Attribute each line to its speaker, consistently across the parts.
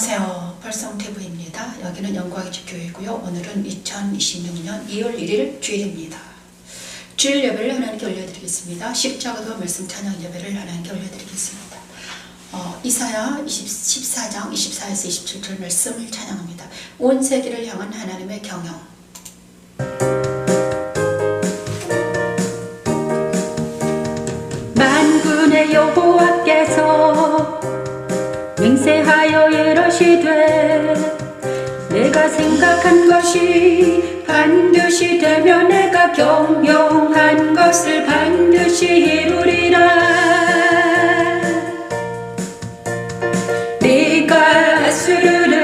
Speaker 1: 안녕하세요. 벌성TV입니다. 여기는 영광의 집 교회고요. 오늘은 2026년 2월 1일 주일입니다. 주일 예배를 하나님께 올려드리겠습니다. 십자가도 말씀 찬양 예배를 하나님께 올려드리겠습니다. 이사야 14장 24에서 27절 말씀을 찬양합니다. 온 세계를 향한 하나님의 경영.
Speaker 2: 만군의 여호와께서 맹세하여 이르시되 내가 생각한 것이 반드시 되며 내가 경영한 것을 반드시 이루리라. 네가 스르르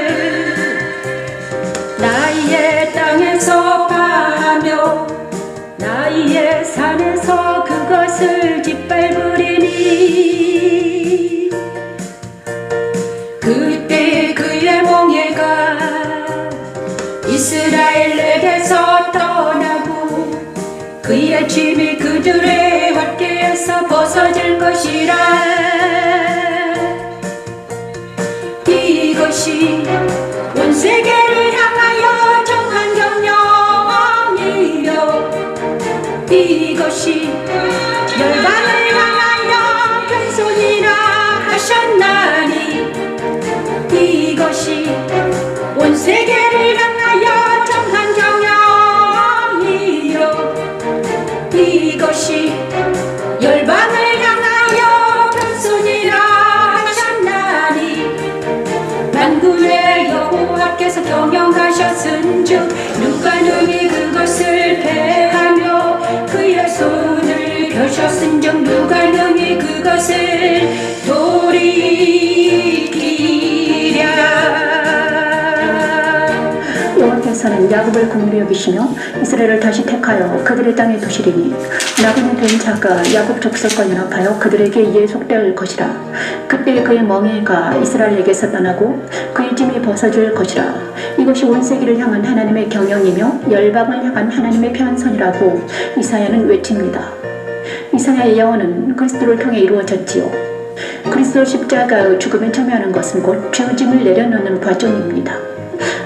Speaker 2: 나의 땅에서 파하며 나의 산에서 그것을 짓밟으리니 그때 그의 멍에가 이스라엘에게서 떠나고 그의 짐이 그들의 헛개에서 벗어질 것이라. 이것이 온 세계를 향하여 정한 경영이요 이것이 열방을 향하여 변손이라 하셨나니 이것이 온 세계를 향하여 정한 경영이요 이것이 열방을 향하여 변손이라 하셨나니 만군의 여호와께서 경영하셨은즉 누가 능히 그것을 패하며 그의 손을 펴셨은즉 누가 능히 그것을 돌이키랴.
Speaker 3: 여호와께서는 야곱을 긍휼히 여기시며 이스라엘을 다시 택하여 그들의 땅에 두시리니 나그네 된 자가 야곱 족속과 연합하여 그들에게 이에 속될 것이라. 그때 그의 멍에가 이스라엘에게서 떠나고 그의 짐이 벗어질 것이라. 이것이 온 세계를 향한 하나님의 경영이며 열방을 향한 하나님의 편선이라고 이사야는 외칩니다. 이사야의 예언은 그리스도를 통해 이루어졌지요. 그리스도 십자가의 죽음에 참여하는 것은 곧 죄짐을 내려놓는 과정입니다.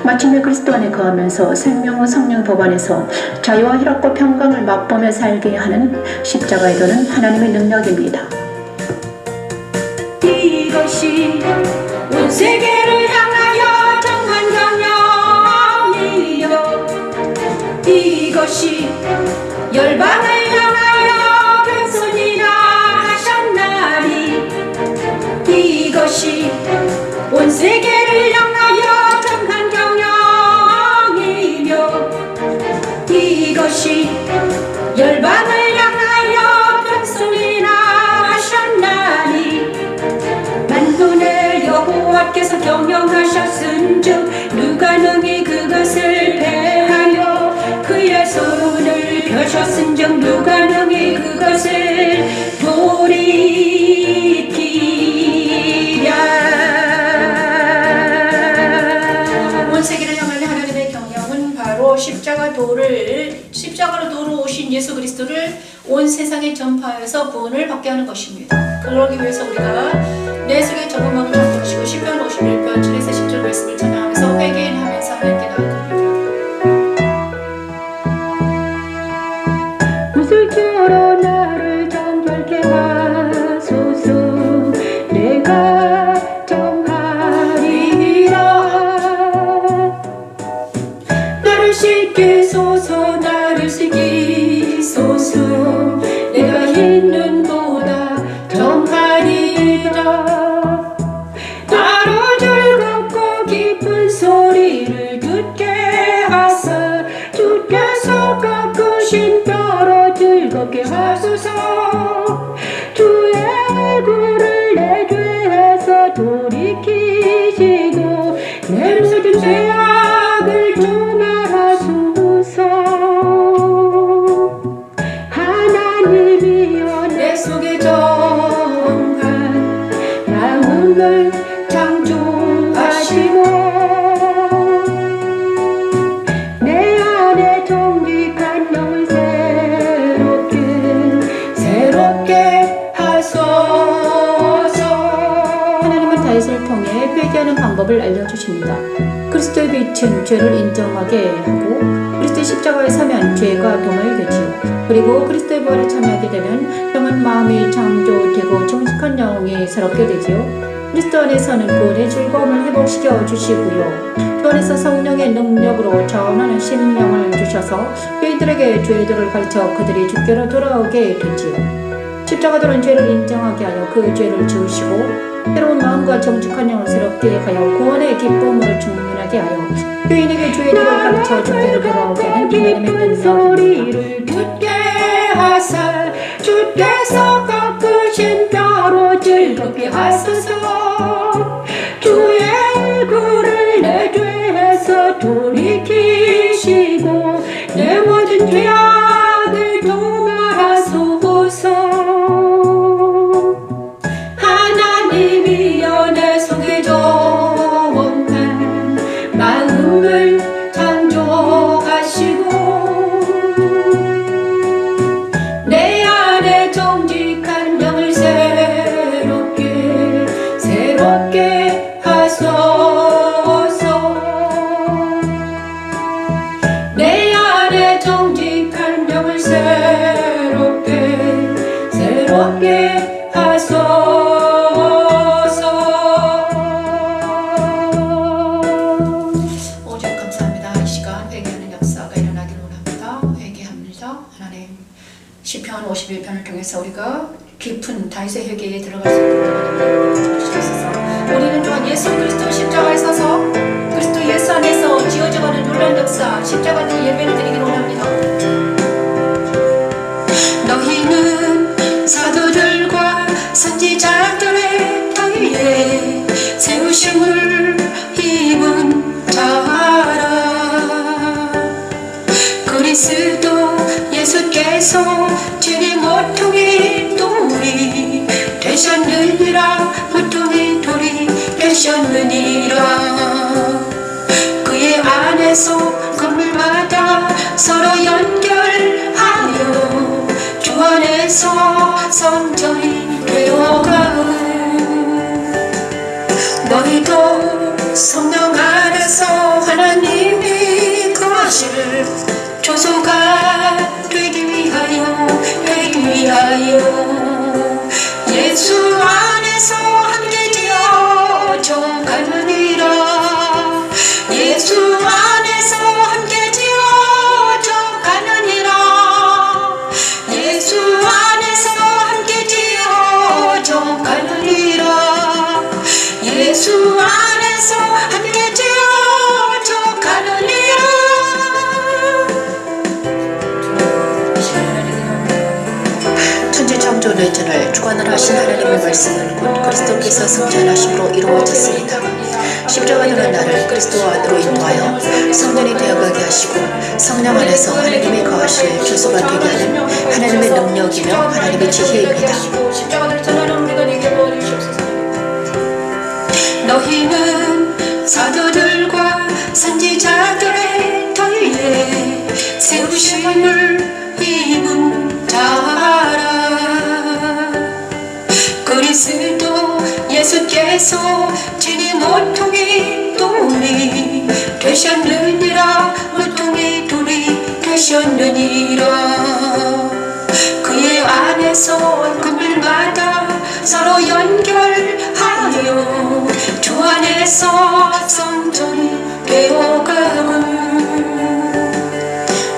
Speaker 3: 마침내 그리스도 안에 거하면서 생명의 성령 법안에서 자유와 희락과 평강을 맛보며 살게 하는 십자가에 도는 하나님의 능력입니다.
Speaker 2: 이것이 온 세계를 향하여 정한 경영이요 이것이 열방을 향하여 변손이라 하셨나니 이것이 온 세계를 향하여 정한 경영이며 이것이 열방을 향하여 변손이라 하셨나니 만군의 여호와께서 경영하셨은즉 누가 능히 그것을 패하여 그의 손을 펴셨은즉 누가 능히 그것을 돌이키랴.
Speaker 1: 온 세계를 향한 하나님의 경영은 바로 십자가로 도로 오신 예수 그리스도를 온 세상에 전파해서 구원을 받게 하는 것입니다. 그러기 위해서 우리가 내 속에 적은 마음을 바꾸시고 시편 51편 7에서 10절 말씀을 전하면서 회개인하면서 하나님께 나아갑니다.
Speaker 2: 구슬주로 나를 정결케 하소서 내가 정하리라. 나를 씻기소서 나를 씻기소서 내가 흰 눈보다 정하리라. 나로 즐겁고 기쁜 소리를 듣게 하사 주께서 깎으신 뼈로 즐겁게 하소서. 주의 얼굴을 내 죄에서 돌이키시고 내 모든 죄악을 정하소서. 하나님이여 내 속에 정한
Speaker 3: 방법을 알려주십니다. 그리스도의 빛은 죄를 인정하게 하고 그리스도의 십자가에 서면 죄가 도말되지요. 그리고 그리스도의 부활에 참여하게 되면 영은 마음이 창조되고 정직한 영이 새롭게 되지요. 그리스도 안에서는 구원의 즐거움을 회복시켜 주시고요. 주 안에서 성령의 능력으로 자원하는 심령을 주셔서 저희들에게 죄들을 가르쳐 그들이 주께로 돌아오게 되지요. 십자가들은 죄를 인정하게 하여 그 죄를 지우시고 새로운 마음과 정직한 영을 새롭게 하여 구원의 기쁨으로 충만하게 하여 교인에게 죄들을 가르쳐 주께로 돌아오게 하는 하나님의
Speaker 2: 소리를 듣게 하사 주께서 깎으신 뼈로 즐겁게 하소서. 주의 얼굴을 내 죄에서 돌이키시고 내 모든 죄악을 도말하소서. 하나님이여 내 속에 정한 마음을 창조하시고 내 안에 정직한 영을 새롭게 하소서. 내 안에 정직한 영을 새롭게 하소서.
Speaker 1: 오직 감사합니다. 이 시간 회개하는 역사가 일어나기를 원합니다. 회개합니다. 하나님, 시편 51편을 통해서 우리가 깊은 다윗의 회개에 들어갈 수 있도록 하나님 주시옵소서. 우리는 또한 예수 그리스도 십자가에 서서 그리스도 예수 안에서 지어져가는 놀라운 역사, 십자가도 예배를 드리기를 원합니다.
Speaker 2: 너희는 사도들과 선지자들의 터위에 세우심을 입은 자라. 그리스도 예수께서 죄의 모퉁이 돌이 되셨느니라. 모퉁이 돌이 되셨느니라. 그의 안에서 건물마다 서로 연결하여 주 안에서 성전이 되어가는 너희도 성령 안에서 하나님이 거하실 조소가 되기 위하여 예수 안에서 함께 지어져 가느니라. 예수 안에서 함께 지어져 가느니라. 예수 안에서 함께 지어져 가느니라. 예수 안에서 함께 지어져 가느니라.
Speaker 1: 천지창조 내전을 주관을 하신 하나님의 말씀은 곧 그리스도께서 승천하심으로 이루어졌습니다. 십자가는 나를 그리스도 안으로 인도하여 성전이 되어가게 하시고 성령 안에서 하나님이 거하실 조소가 되게 하는 하나님의 능력이며 하나님의 지혜입니다. 십자가를 전하는 우리가 되게 도와주시옵소서.
Speaker 2: 너희는 사도들과 선지자들의 터위에 세우심을 입은 자라. 그리스도 예수께서 진이 모퉁이 돌이 되셨느니라. 모퉁이 돌이 되셨느니라. 그의 안에서 그물마다 서로 연결하여 주 안에서 성전이 되어가는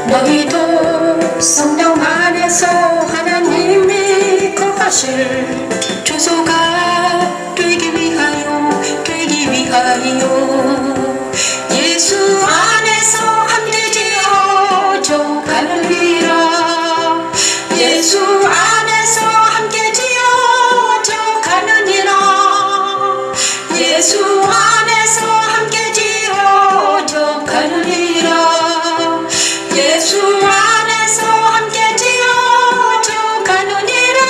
Speaker 2: 너희도 성령 안에서 하나님이 거하실 조소가 되기 위하여 예수 안에서 함께 지어져 가느니라. 예수 안에서 함께 지어져 가느니라. 예수 안에서 함께 지어져 가느니라. 예수 안에서 함께 지어져 가느니라.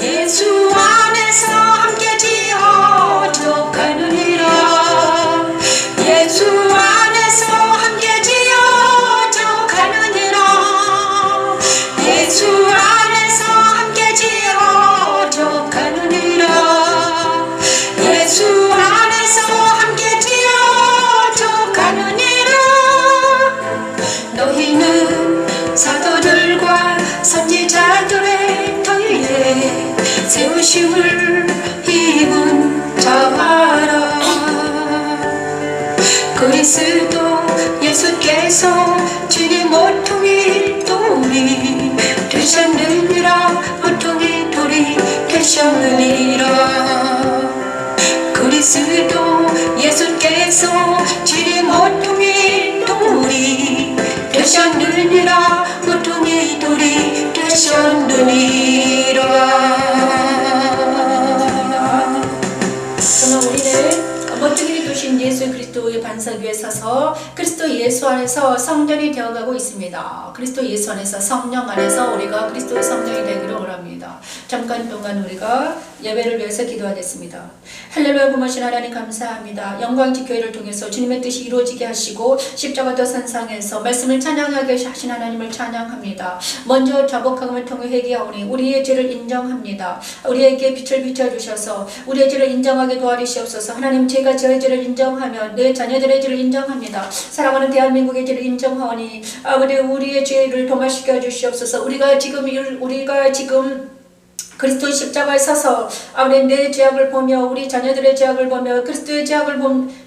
Speaker 2: 예수 안에서 함께 지어져 가느니라. 예수 안에서
Speaker 1: 부르심을 입은 자라. 그리스도 예수께서 주님 모퉁이 돌이 되셨느니라. 모퉁이 돌이 되셨느니라. 그리스도 예수께서 주님 모퉁이 돌이 되셨느니라. 모퉁이 돌이 되셨느니라. 그러나 우리는 모퉁이 되신 예수 그리스도의 반석 위에 서서 그리스도 예수 안에서 성전이 되어가고 있습니다. 그리스도 예수 안에서 성령 안에서 우리가 그리스도의 성전이 되기를 원합니다. 잠깐 동안 우리가 예배를 위해서 기도하겠습니다. 할렐루야. 부모신 하나님 감사합니다. 영광지 교회를 통해서 주님의 뜻이 이루어지게 하시고 십자가도 산상에서 말씀을 찬양하게 하신 하나님을 찬양합니다. 먼저 자복함을 통해 회개하오니 우리의 죄를 인정합니다. 우리에게 빛을 비춰주셔서 우리의 죄를 인정하게 도와주시옵소서. 하나님, 제가 저의 죄를 인정하면 내 자녀들의 죄를 인정합니다. 사랑하는 대한민국의 죄를 인정하오니 아버지, 우리의 죄를 도말시켜 주시옵소서. 우리가 지금 그리스도의 십자가에 서서 아버지, 내 죄악을 보며 우리 자녀들의 죄악을 보며 그리스도의 죄악을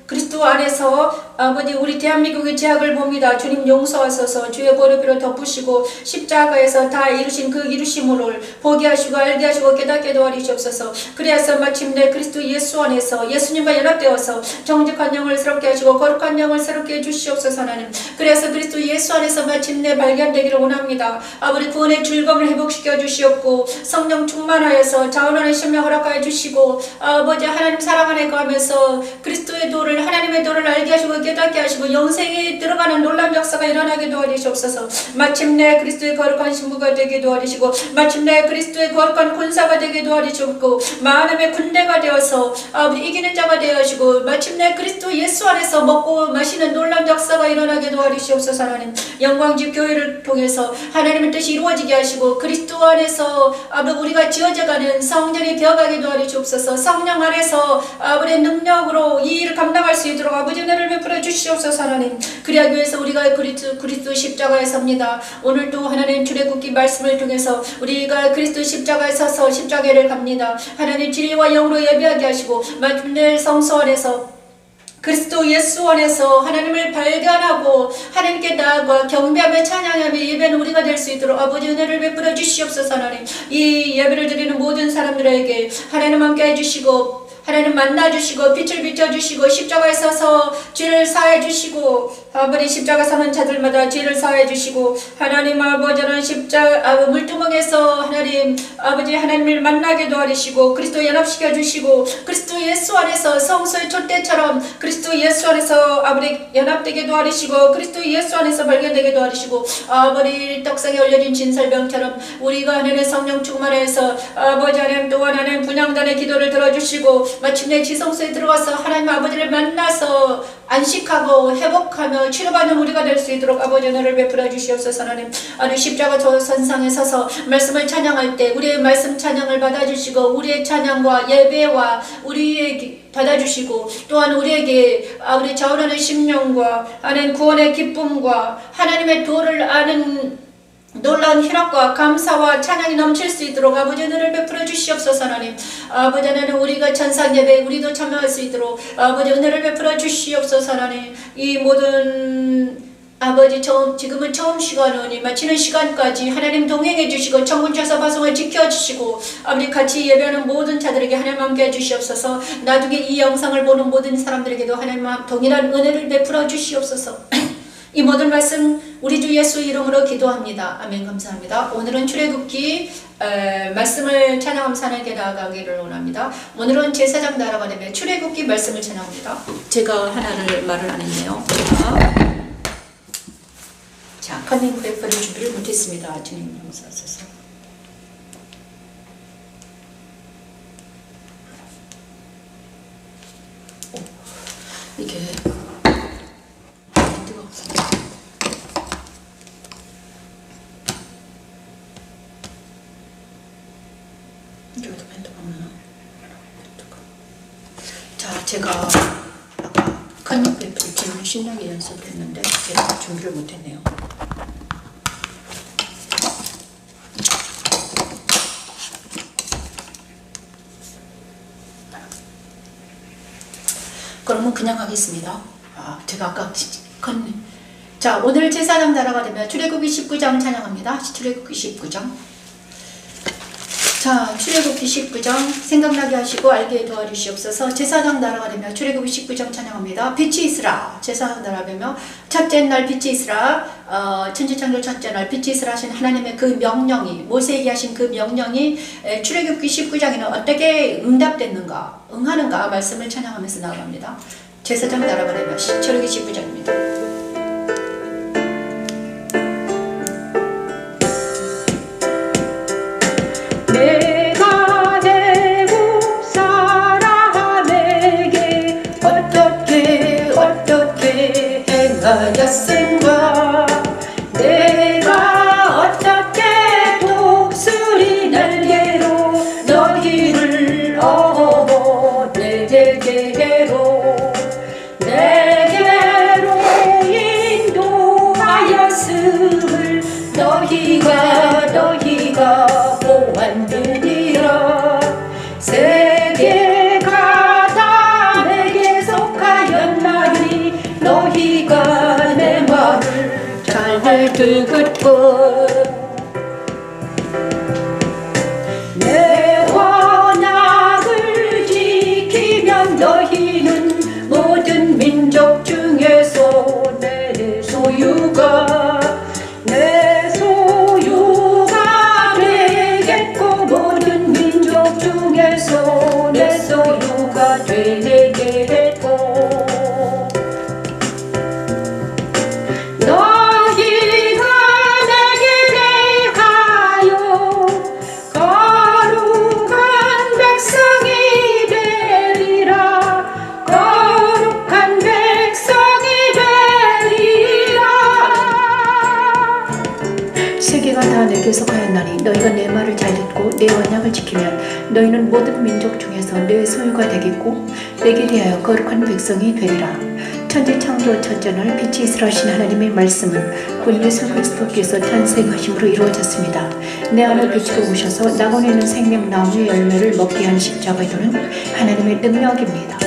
Speaker 1: 그리스도 안에서 아버지, 우리 대한민국의 죄악을 봅니다. 주님 용서하소서. 주의 보혈로 덮으시고 십자가에서 다 이루신 그 이루심을 보게 하시고 알게 하시고 깨닫게 도와주시옵소서. 그래서 마침내 그리스도 예수 안에서 예수님과 연합되어서 정직한 영을 새롭게 하시고 거룩한 영을 새롭게 해주시옵소서. 하나님, 그래서 그리스도 예수 안에서 마침내 발견되기를 원합니다. 아버지, 구원의 즐거움을 회복시켜 주시옵고 성령 충만하여서 자원하는 심령 허락하여 주시고 아버지 하나님 사랑 안에 거하면서 그리스도의 도를, 하나님의 도를 알게 하시고 깨닫게 하시고 영생에 들어가는 놀라운 역사가 일어나게 도와주시옵소서. 마침내 그리스도의 거룩한 신부가 되게 도와주시고 마침내 그리스도의 거룩한 군사가 되게 도와주시고 마음의 군대가 되어서 아버지 이기는 자가 되어 하시고 마침내 그리스도 예수 안에서 먹고 마시는 놀라운 역사가 일어나게 도와주시옵소서. 하나님, 영광지 교회를 통해서 하나님의 뜻이 이루어지게 하시고 그리스도 안에서 아버지 우리가 지어져가는 성전이 되어가게 도와주시옵소서. 성령 안에서 아버지의 능력으로 이 일을 감당할 수 있도록 아버지 은혜를 베풀어 주시옵소서. 하나님, 그리하기 위해서 우리가 그리스도 십자가에 섭니다. 오늘도 하나님 출애굽기 말씀을 통해서 우리가 그리스도 십자가에 서서 십자가를 갑니다. 하나님, 진리와 영으로 예배하게 하시고 마침내 성소 안에서 그리스도 예수 안에서 하나님을 발견하고 하나님께 나아가 경배하며 찬양하며 예배하는 우리가 될 수 있도록 아버지 은혜를 베풀어 주시옵소서. 하나님, 이 예배를 드리는 모든 사람들에게 하나님 함께 해주시고 하나님 만나주시고 빛을 비춰주시고 십자가에 서서 죄를 사해주시고 아버지 십자가 서는 자들마다 죄를 사해주시고 하나님 아버지는 물두멍에서 하나님 아버지 하나님을 만나게 도와주시고 그리스도 연합시켜 주시고 그리스도 예수 안에서 성소의 촛대처럼 그리스도 예수 안에서 아버지 연합되게 도와주시고 그리스도 예수 안에서 발견되게 도와주시고 아버지 떡상에 올려진 진설병처럼 우리가 하나님의 성령 충만해서 아버지 하나님 또한 하나님 분향단의 기도를 들어주시고 마침내 지성소에 들어가서 하나님 아버지를 만나서 안식하고 회복하며 치료받는 우리가 될 수 있도록 아버지 은혜를 베풀어 주시옵소서. 하나님, 아니 십자가 선상에 서서 말씀을 찬양할 때 우리의 말씀 찬양을 받아주시고 우리의 찬양과 예배와 우리에게 받아주시고 또한 우리에게 우리 자원하는 심령과 하나님 구원의 기쁨과 하나님의 도를 아는 놀라운 희락과 감사와 찬양이 넘칠 수 있도록 아버지 은혜를 베풀어 주시옵소서. 하나님, 아버지 하나님 우리가 천상 예배에 우리도 참여할 수 있도록 아버지 은혜를 베풀어 주시옵소서. 하나님, 이 모든 아버지 지금은 처음 시간이니 마치는 시간까지 하나님 동행해 주시고 청군처서 파송을 지켜주시고 아버지 같이 예배하는 모든 자들에게 하나님 함께 해주시옵소서. 나중에 이 영상을 보는 모든 사람들에게도 하나님 동일한 은혜를 베풀어 주시옵소서. 이 모든 말씀 우리 주 예수 이름으로 기도합니다. 아멘. 감사합니다. 오늘은 출애굽기 말씀을 찬양하면서 하나님께 나아가기를 원합니다. 오늘은 제사장 나라가 되면 출애굽기 말씀을 찬양합니다. 제가 하나를 말을 안 했네요. 자, 컨닝 그래프를 준비를 못했습니다. 주님 용서하소서. 이게 자, 제가 아까 컨닝 그래프를 지금 신나게 연습을 했는데 제가 준비를 못했네요. 그러면 그냥 하겠습니다. 제가 아까 자, 오늘 제사장 나라가 되면 출애굽기 19장 찬양합니다. 출애굽기 19장. 자, 출애굽기 19장 생각나게 하시고 알게 도와주시옵소서. 제사장 나라가 되면 출애굽기 19장 찬양합니다. 빛이 있으라. 제사장 나라가 되면 첫째 날 빛이 있으라. 천지창조 첫째 날 빛이 있으라 하신 하나님의 그 명령이, 모세에게 하신 그 명령이 출애굽기 19장에는 어떻게 응답됐는가, 응하는가 말씀을 찬양하면서 나아갑니다. 제사장 나라가 되면 출애굽기 19장입니다.
Speaker 2: 내가 애국 사람에게
Speaker 1: 어떻게 행하였은가.
Speaker 2: 내가 어떻게 독수리 날개로 너희를 업어 내게로 인도하였음을 너희가 보았느니라. 세계가 다 내게 속하였나니 너희가 내 말을 잘 듣고 내 언약을 지키면 너희는 모든 민족 중에서 내 소유가 되겠고 모든 민족 중에서 내 소유가 되겠고 너희가 내게 대하여 거룩한 백성이 되리라. 거룩한 백성이 되리라.
Speaker 3: 세계가 다 내게 속하였나니 너희가 내 말을 잘 듣고 내 언약을 지키면 너희는 모든 민족 중에서 내 소유가 되겠고 내게 대하여 거룩한 백성이 되리라. 천지창조 첫째 날 빛이 있으라 하신 하나님의 말씀은 곧 예수 그리스도께서 탄생하심으로 이루어졌습니다. 내 안을 비추고 오셔서 낙원에 있는 생명나무의 열매를 먹게 한 십자가에 두는 하나님의 능력입니다.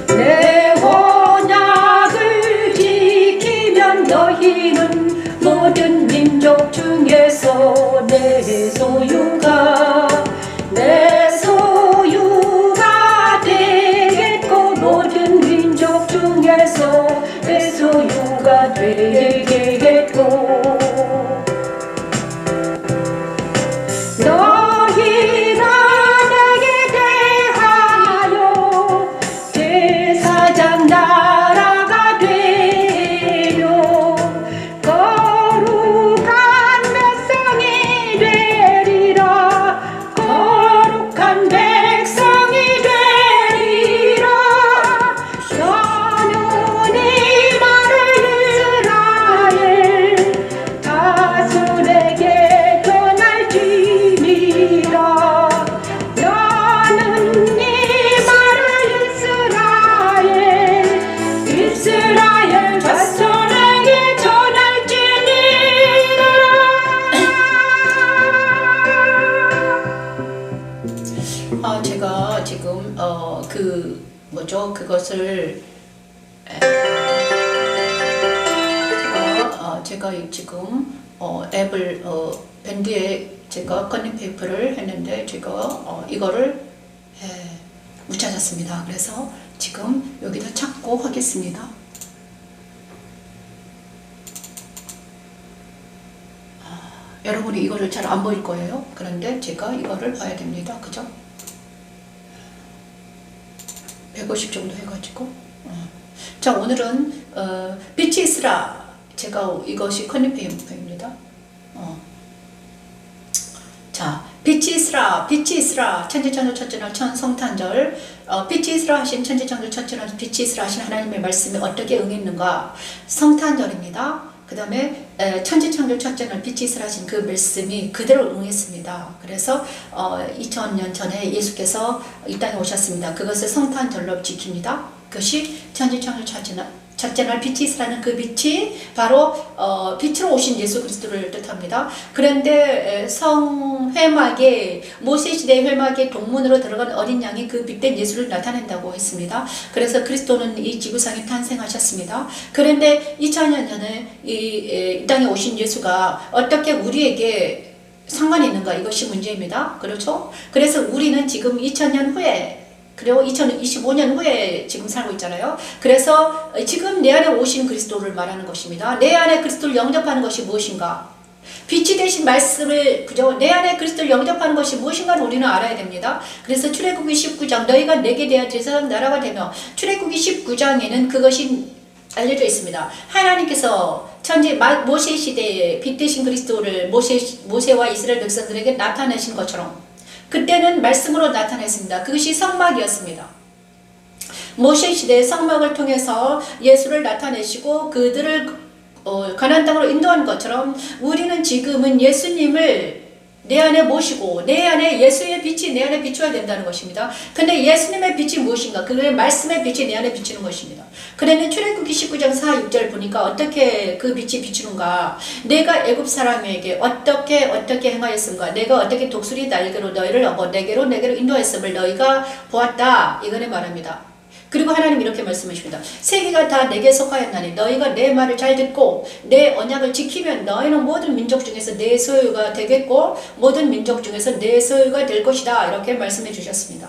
Speaker 2: 내 언약을 지키면 너희는 모든 민족 중에서 내 소유가 되겠고 모든 민족 중에서 내 소유가 되겠고 너희가 내게 대하여 제사장 나라가 되며 거룩한 백성이 되리라. 거룩한 백성이 되리라. 너는 이 말을 이스라엘 다수에게 전할지니라. 너는 이 말을 이스라엘 자손에게 전할지니라.
Speaker 1: 제가 지금 그것을 제가 지금 앱을 밴드에 제가 커닝페이퍼를 했는데 제가 이거를 못 찾았습니다. 그래서 지금 여기다 찾고 하겠습니다. 여러분이 이거를 잘 안 보일 거예요. 그런데 제가 이거를 봐야 됩니다. 그죠? 150 정도 해가지고. 자, 오늘은 빛이 있으라. 제가 이것이 커닝페이퍼입니다. 자, 빛이 있으라, 빛이 있으라. 천지창조 첫째 날 성탄절. 빛이 있으라 하신 천지창조 첫째 날 빛이 있으라 하신 하나님의 말씀에 어떻게 응했는가? 성탄절입니다. 그 다음에 천지창조 첫째 날 빛이 있으라 하신 그 말씀이 그대로 응했습니다. 그래서 2000년 전에 예수께서 이 땅에 오셨습니다. 그것을 성탄절로 지킵니다. 그것이 천지창조 첫째 날 빛이 있으라는 그 빛이 바로 빛으로 오신 예수 그리스도를 뜻합니다. 그런데 성회막에 모세시대 회막의 동문으로 들어간 어린 양이 그 빛된 예수를 나타낸다고 했습니다. 그래서 그리스도는 이 지구상에 탄생하셨습니다. 그런데 2000년 전에 이 땅에 오신 예수가 어떻게 우리에게 상관이 있는가, 이것이 문제입니다. 그렇죠? 그래서 우리는 지금 2000년 후에 그리고 2025년 후에 지금 살고 있잖아요. 그래서 지금 내 안에 오신 그리스도를 말하는 것입니다. 내 안에 그리스도를 영접하는 것이 무엇인가? 빛이 되신 말씀을, 그죠? 내 안에 그리스도를 영접하는 것이 무엇인가를 우리는 알아야 됩니다. 그래서 출애굽기 19장 너희가 내게 대한 제사장 나라가 되며, 출애굽기 19장에는 그것이 알려져 있습니다. 하나님께서 천지 모세 시대에 빛 되신 그리스도를 모세와 이스라엘 백성들에게 나타내신 것처럼 그때는 말씀으로 나타냈습니다. 그것이 성막이었습니다. 모세 시대의 성막을 통해서 예수를 나타내시고 그들을 가나안 땅으로 인도한 것처럼 우리는 지금은 예수님을 내 안에 모시고 내 안에 예수의 빛이 내 안에 비춰야 된다는 것입니다. 근데 예수님의 빛이 무엇인가? 그의 말씀의 빛이 내 안에 비추는 것입니다. 그런데 출애굽기 19장 4, 6절 보니까 어떻게 그 빛이 비추는가? 내가 애굽 사람에게 어떻게 행하였음가? 내가 어떻게 독수리 날개로 너희를 업어 내게로 인도했음을 너희가 보았다. 이거를 말합니다. 그리고 하나님 이렇게 말씀하십니다. 세계가 다 내게 속하였나니 너희가 내 말을 잘 듣고 내 언약을 지키면 너희는 모든 민족 중에서 내 소유가 되겠고 모든 민족 중에서 내 소유가 될 것이다. 이렇게 말씀해 주셨습니다.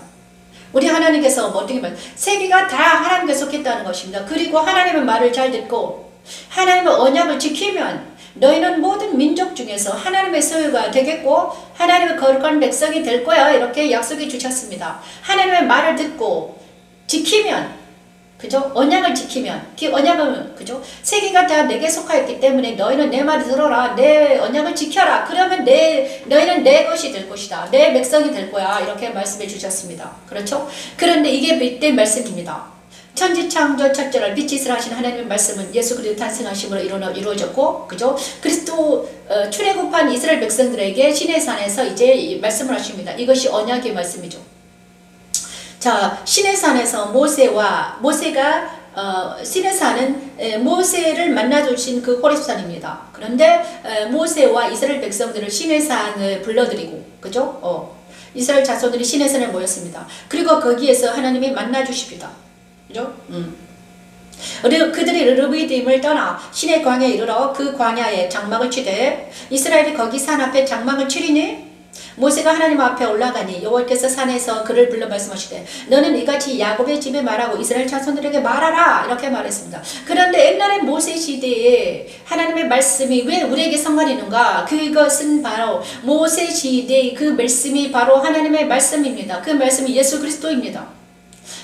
Speaker 1: 우리 하나님께서 어떻게 세계가 다 하나님께 속했다는 것입니다. 그리고 하나님의 말을 잘 듣고 하나님의 언약을 지키면 너희는 모든 민족 중에서 하나님의 소유가 되겠고 하나님의 거룩한 백성이 될 거야. 이렇게 약속해 주셨습니다. 하나님의 말을 듣고 지키면, 그죠? 언약을 지키면, 그 언약은, 그죠? 세계가 다 내게 속하였기 때문에 너희는 내 말을 들어라. 내 언약을 지켜라. 그러면 너희는 내 것이 될 것이다. 내 백성이 될 거야. 이렇게 말씀해 주셨습니다. 그렇죠? 그런데 이게 빛된 말씀입니다. 천지창조 첫째날 빛이 있으라 하신 하나님의 말씀은 예수 그리스도 탄생하심으로 이루어졌고, 그죠? 그리스도 출애굽한 이스라엘 백성들에게 시내산에서 이제 말씀을 하십니다. 이것이 언약의 말씀이죠. 자, 시내산에서 모세가 시내산은 모세를 만나주신 그 호렙산입니다. 그런데 모세와 이스라엘 백성들을 시내산을 불러들이고, 그죠? 이스라엘 자손들이 시내산에 모였습니다. 그리고 거기에서 하나님이 만나주십니다. 그죠? 그리고 그들이 르비딤을 떠나 시내 광야에 이르러 그 광야에 장막을 치되 이스라엘이 거기 산 앞에 장막을 치리니 모세가 하나님 앞에 올라가니 여호와께서 산에서 그를 불러 말씀하시되 너는 이같이 야곱의 집에 말하고 이스라엘 자손들에게 말하라. 이렇게 말했습니다. 그런데 옛날에 모세 시대에 하나님의 말씀이 왜 우리에게 상관이 있는가? 그것은 바로 모세 시대의 그 말씀이 바로 하나님의 말씀입니다. 그 말씀이 예수 그리스도입니다.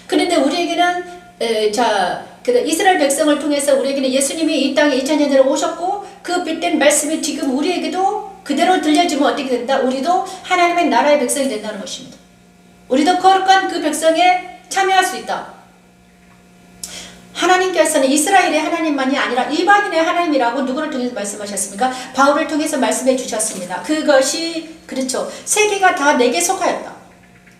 Speaker 1: 그런데 우리에게는 이스라엘 백성을 통해서 우리에게는 예수님이 이 땅에 2000년 전에 오셨고 그 빛된 말씀이 지금 우리에게도 그대로 들려주면 어떻게 된다? 우리도 하나님의 나라의 백성이 된다는 것입니다. 우리도 거룩한 그 백성에 참여할 수 있다. 하나님께서는 이스라엘의 하나님만이 아니라 이방인의 하나님이라고 누구를 통해서 말씀하셨습니까? 바울을 통해서 말씀해 주셨습니다. 그것이 그렇죠. 세계가 다 내게 속하였다.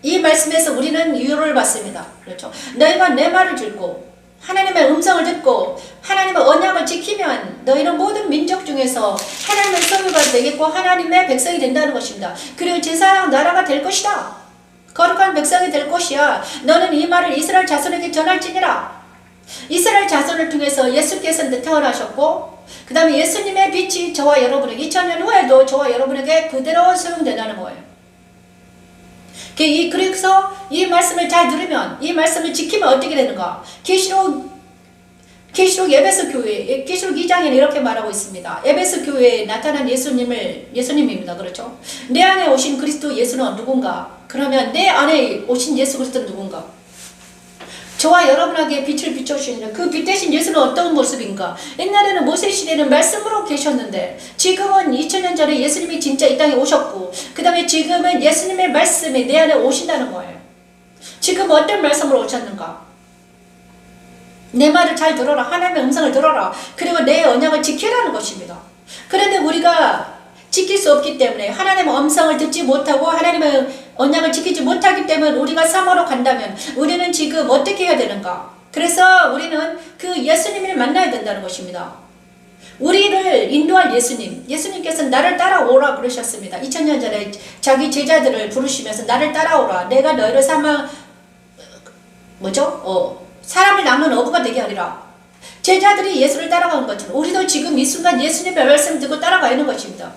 Speaker 1: 이 말씀에서 우리는 유효를 받습니다. 그렇죠. 너희가 내 말을 듣고 하나님의 음성을 듣고 하나님의 언약을 지키면 너희는 모든 민족 중에서 하나님의 소유가 되겠고 하나님의 백성이 된다는 것입니다. 그리고 제사장 나라가 될 것이다. 거룩한 백성이 될 것이야. 너는 이 말을 이스라엘 자손에게 전할지니라. 이스라엘 자손을 통해서 예수께서 태어나셨고 그 다음에 예수님의 빛이 저와 여러분에게 2000년 후에도 저와 여러분에게 그대로 소용된다는 거예요. 그래서 이 말씀을 잘 들으면 이 말씀을 지키면 어떻게 되는가? 계시록 에베소 교회 계시록 2장에는 이렇게 말하고 있습니다. 에베소 교회에 나타난 예수님입니다. 그렇죠? 내 안에 오신 그리스도 예수는 누군가? 그러면 내 안에 오신 예수 그리스도는 누군가? 저와 여러분에게 빛을 비춰주시는 그 빛 대신 예수는 어떤 모습인가? 옛날에는 모세시대는 말씀으로 계셨는데 지금은 2000년 전에 예수님이 진짜 이 땅에 오셨고 그 다음에 지금은 예수님의 말씀이 내 안에 오신다는 거예요. 지금 어떤 말씀으로 오셨는가? 내 말을 잘 들어라. 하나님의 음성을 들어라. 그리고 내 언약을 지키라는 것입니다. 그런데 우리가 지킬 수 없기 때문에 하나님의 음성을 듣지 못하고 하나님의 언약을 지키지 못하기 때문에 우리가 사모로 간다면 우리는 지금 어떻게 해야 되는가? 그래서 우리는 그 예수님을 만나야 된다는 것입니다. 우리를 인도할 예수님께서 나를 따라오라 그러셨습니다. 2000년 전에 자기 제자들을 부르시면서 나를 따라오라. 내가 너희를 사람을 낚는 어부가 되게 하리라. 제자들이 예수를 따라가는 것처럼 우리도 지금 이 순간 예수님의 말씀 듣고 따라가야 하는 것입니다.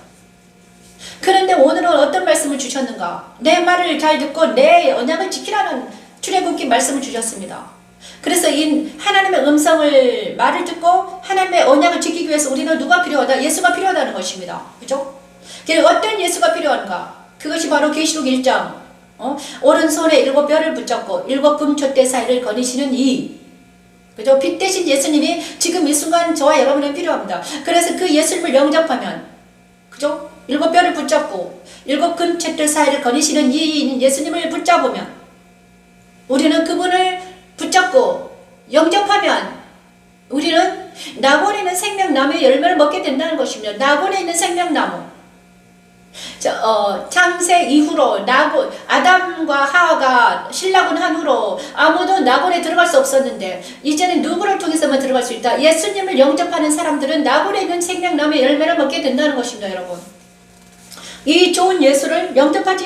Speaker 1: 그런데 오늘은 어떤 말씀을 주셨는가? 내 말을 잘 듣고 내 언약을 지키라는 출애굽기 말씀을 주셨습니다. 그래서 이 하나님의 말을 듣고 하나님의 언약을 지키기 위해서 우리는 누가 필요하다? 예수가 필요하다는 것입니다. 그죠? 어떤 예수가 필요한가? 그것이 바로 계시록 1장 오른손에 7뼈를 붙잡고 7금촛대 사이를 거니시는 그죠? 빛 대신 예수님이 지금 이 순간 저와 여러분에게 필요합니다. 그래서 그 예수님을 영접하면 그죠? 7뼈를 붙잡고 7금촛대 사이를 거니시는 이 예수님을 붙잡으면 우리는 그분을 붙잡고 영접하면 우리는 낙원에 있는 생명나무의 열매를 먹게 된다는 것입니다. 낙원에 있는 생명나무. 창세 이후로 아담과 하와가 신락을 한 후로 아무도 낙원에 들어갈 수 없었는데 이제는 누구를 통해서만 들어갈 수 있다. 예수님을 영접하는 사람들은 낙원에 있는 생명나무의 열매를 먹게 된다는 것입니다. 여러분. 이 좋은 예수를 영접하지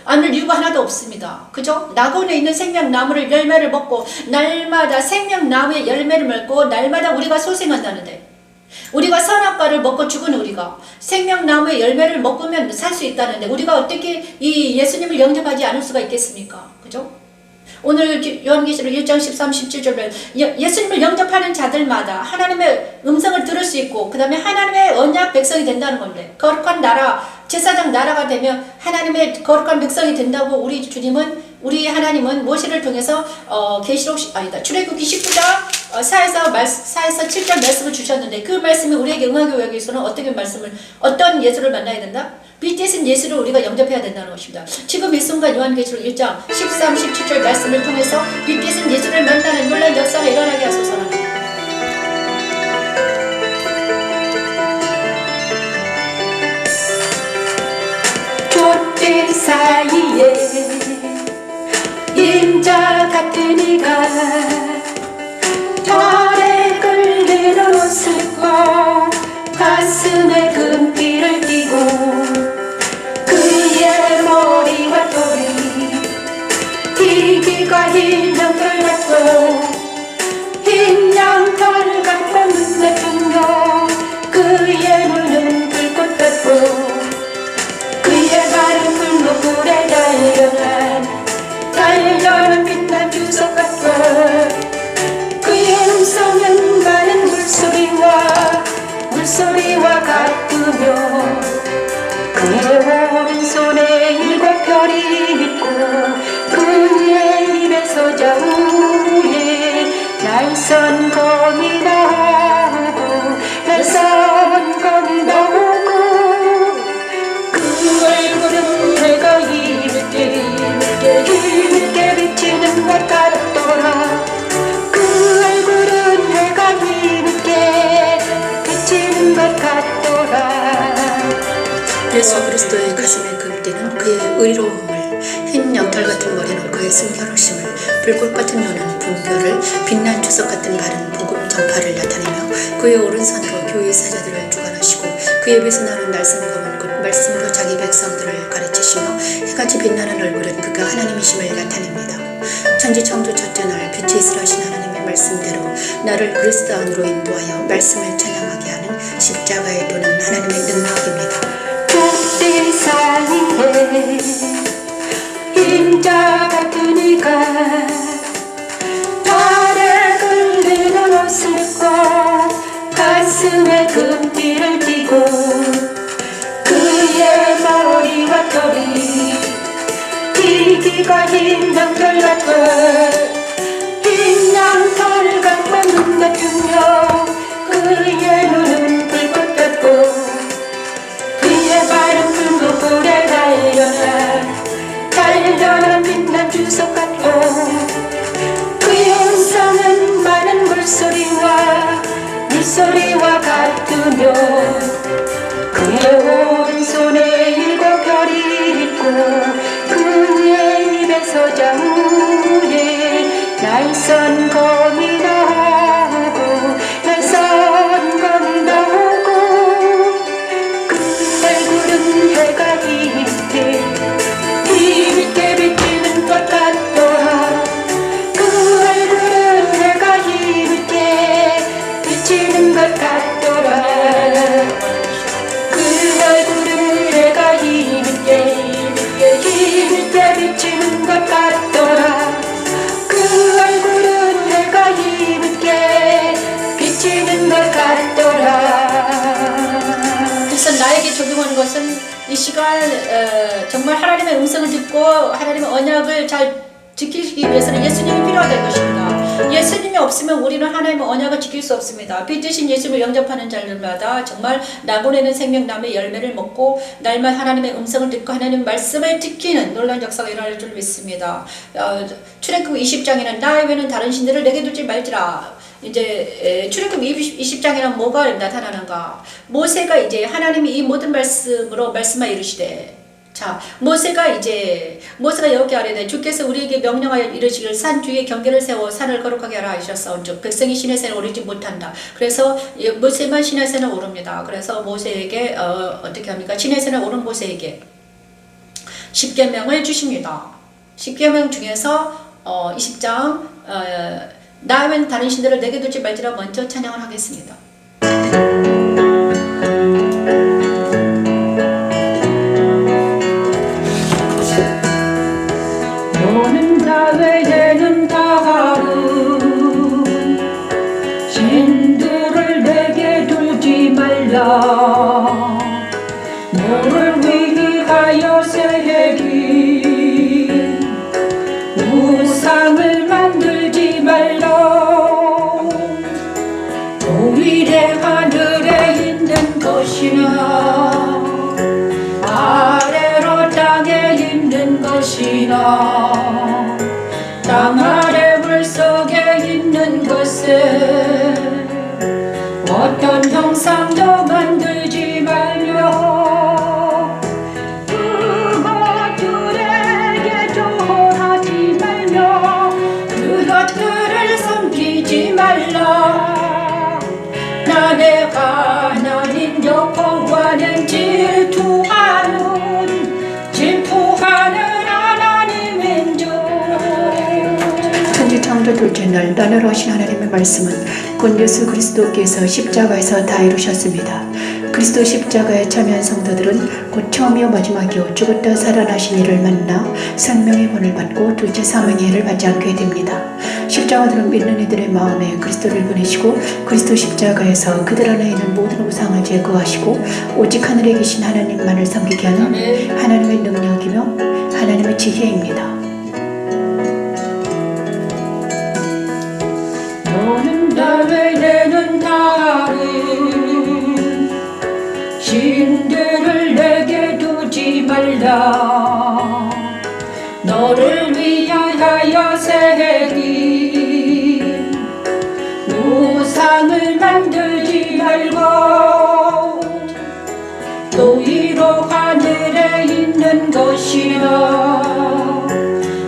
Speaker 1: 않을 이유가 하나도 없습니다. 그죠? 낙원에 있는 생명나무를 열매를 먹고 날마다 생명나무의 열매를 먹고 날마다 우리가 소생한다는데 우리가 선악과를 먹고 죽은 우리가 생명나무의 열매를 먹으면 살 수 있다는데 우리가 어떻게 이 예수님을 영접하지 않을 수가 있겠습니까? 그죠? 오늘 요한계시록 1장 13, 17절에 예수님을 영접하는 자들마다 하나님의 음성을 들을 수 있고 그 다음에 하나님의 언약 백성이 된다는 건데 거룩한 나라, 제사장 나라가 되면 하나님의 거룩한 백성이 된다고 우리 하나님은 모세를 통해서 출애굽기 19장 4에서 7절 말씀을 주셨는데 그 말씀이 우리에게 응하기 위해서는 어떤 예수를 만나야 된다? 빛 대신 예수를 우리가 영접해야 된다는 것입니다. 지금 이 순간 요한계시록 1장 13, 17절 말씀을 통해서 빛 대신 예수를 만나는 놀라운 역사가 일어나게 하소서.
Speaker 2: 촛대 사이에 인자 같은 이가 혈액을 내려놓았을 가슴에 금띠를 띠고 그의 머리와 털이 희귀가 흰 양털 같고 흰 양털 같고 눈에 퉁겨 그의 눈은 불꽃 같고 그의 발은 불목불에 달려는 빛난 주석 같고 그의 음성은 많은 물소리와 같으며 그의 오른손에 7별이 있고 그의 입에서 좌우에 날선 검이 나오고 그 얼굴은 해가 힘있게 비치는 것 같더라. 그 얼굴은 해가 힘있게 비치는 것 같더라.
Speaker 1: 예수 그리스도의 가슴에 금띠는 그의 의로움을, 흰 양털 같은 머리는 그의 순결하심을, 불꽃 같은 눈은 분별을, 빛난 주석 같은 발은 복음 전파를 나타내며 그의 오른손으로 교회 사자들을 주관하시고 그의 입에서 나는 날선 검은 곧 말씀으로 자기 백성들을 가르치시며 해같이 빛나는 얼굴은 그가 하나님이심을 나타냅니다. 천지 창조 첫째 날 빛이 있으라 하신 하나님의 말씀대로 나를 그리스도 안으로 인도하여 말씀을 찬양하게 하는 십자가의 도는 하나님의 능력입니다.
Speaker 2: 촛대 사이에 인자 같은 이가 혈액을 내려놓았을 가슴에 금띠를 띠고 그의 머리와 털이 희귀가 흰 양털 같고 흰 양털 같고 눈 같으며 그의 눈은 불꽃 같고 그의 발은 불꽃불에 달려는 빛난 주석 같고 그의 음성은 많은 물소리와 같으며 그의 오른손에 7별이 있고 그의 입에서 좌우에
Speaker 3: 날선 검이 나오고 날선 검이 나오고 그 얼굴은 해가 힘있게 비치는 것 같더라. 그 얼굴은 해가 힘있게 비치는 것 같더라. 그 얼굴은 해가 힘있게 비치는 것 같더라. 그 얼굴은 해가 힘있게 비치는 것 같더라.
Speaker 1: 그래서 나에게 적용하는 것은 이 시간 정말 하나님의 음성을 듣고 하나님의 언약을 잘 지키기 위해서는 예수님이 필요하다는 것입니다. 예수님이 없으면 우리는 하나님의 언약을 지킬 수 없습니다. 빚지신 예수님을 영접하는 자들마다 정말 나보내는 생명나무의 열매를 먹고 날마다 하나님의 음성을 듣고 하나님의 말씀을 지키는 놀라운 역사가 일어날 줄 믿습니다. 출애굽 20장에는 나 외에는 다른 신들을 내게 두지 말지라. 이제 출애굽 20장에는 뭐가 나타나는가? 모세가 이제 하나님이 이 모든 말씀으로 말씀하 이르시되, 자, 모세가 여기 아래에 주께서 우리에게 명령하여 이르시기를 산 뒤에 경계를 세워 산을 거룩하게 하라 하셨사온즉 백성이 시내산에 오르지 못한다. 그래서 모세만 시내산에 오릅니다. 그래서 모세에게 어떻게 합니까? 시내산에 오른 모세에게 10계명을 주십니다. 10계명 중에서 20장 나 외에는 다른 신들을 내게 두지 말지라 먼저 찬양을 하겠습니다.
Speaker 2: 너는 나 외에는 다른 신들을 내게 두지 말라. 너를 위하여 새긴 우상을 만들지 말라. 오히려 하늘에 있는 것이나 아래로 땅에 있는 것이나 땅 아래 물속에 있는 것을 어떤 형상도 만들지 말며 그것들에게 절하지 말며 그것들을 섬기지 말라. 나 내가 하나님 여호와는 질투하는 하나님인 줄.
Speaker 3: 천지 창조 둘째 날 나라로 하신 하나님의 말씀은 곧 예수 그리스도께서 십자가에서 다 이루셨습니다. 그리스도 십자가에 참여한 성도들은 곧 처음이요 마지막이요 죽었다 살아나신 이를 만나 생명의 본을 받고 둘째 사명의 해를 받지 않게 됩니다. 십자가들은 믿는 이들의 마음에 그리스도를 보내시고 그리스도 십자가에서 그들 안에 있는 모든 우상을 제거하시고 오직 하늘에 계신 하나님만을 섬기게 하는 하나님의 능력이며 하나님의 지혜입니다.
Speaker 2: 너는 나 외에는 다른 신들을 내게 두지 말라. 너를 위하여 새긴 우상을 만들지 말고 또 위로 하늘에 있는 것이나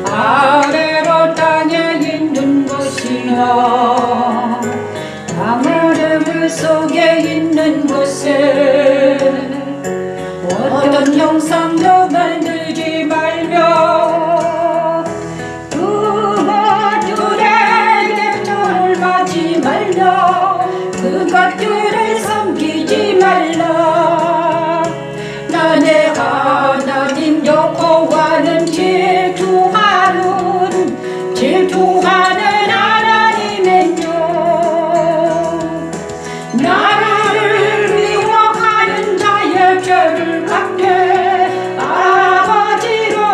Speaker 2: 아래로 땅에 있는 것이나 땅 아래 물속에 있는 것을 어떤 형상도 만들지 말며 그것들에게 절하지 말며 그것들을 섬기지 말라. 나 내가 하나님 여호와는 질투하는 하나님인 줄. 나를 미워하는 자의 죄를 갚되 아버지로부터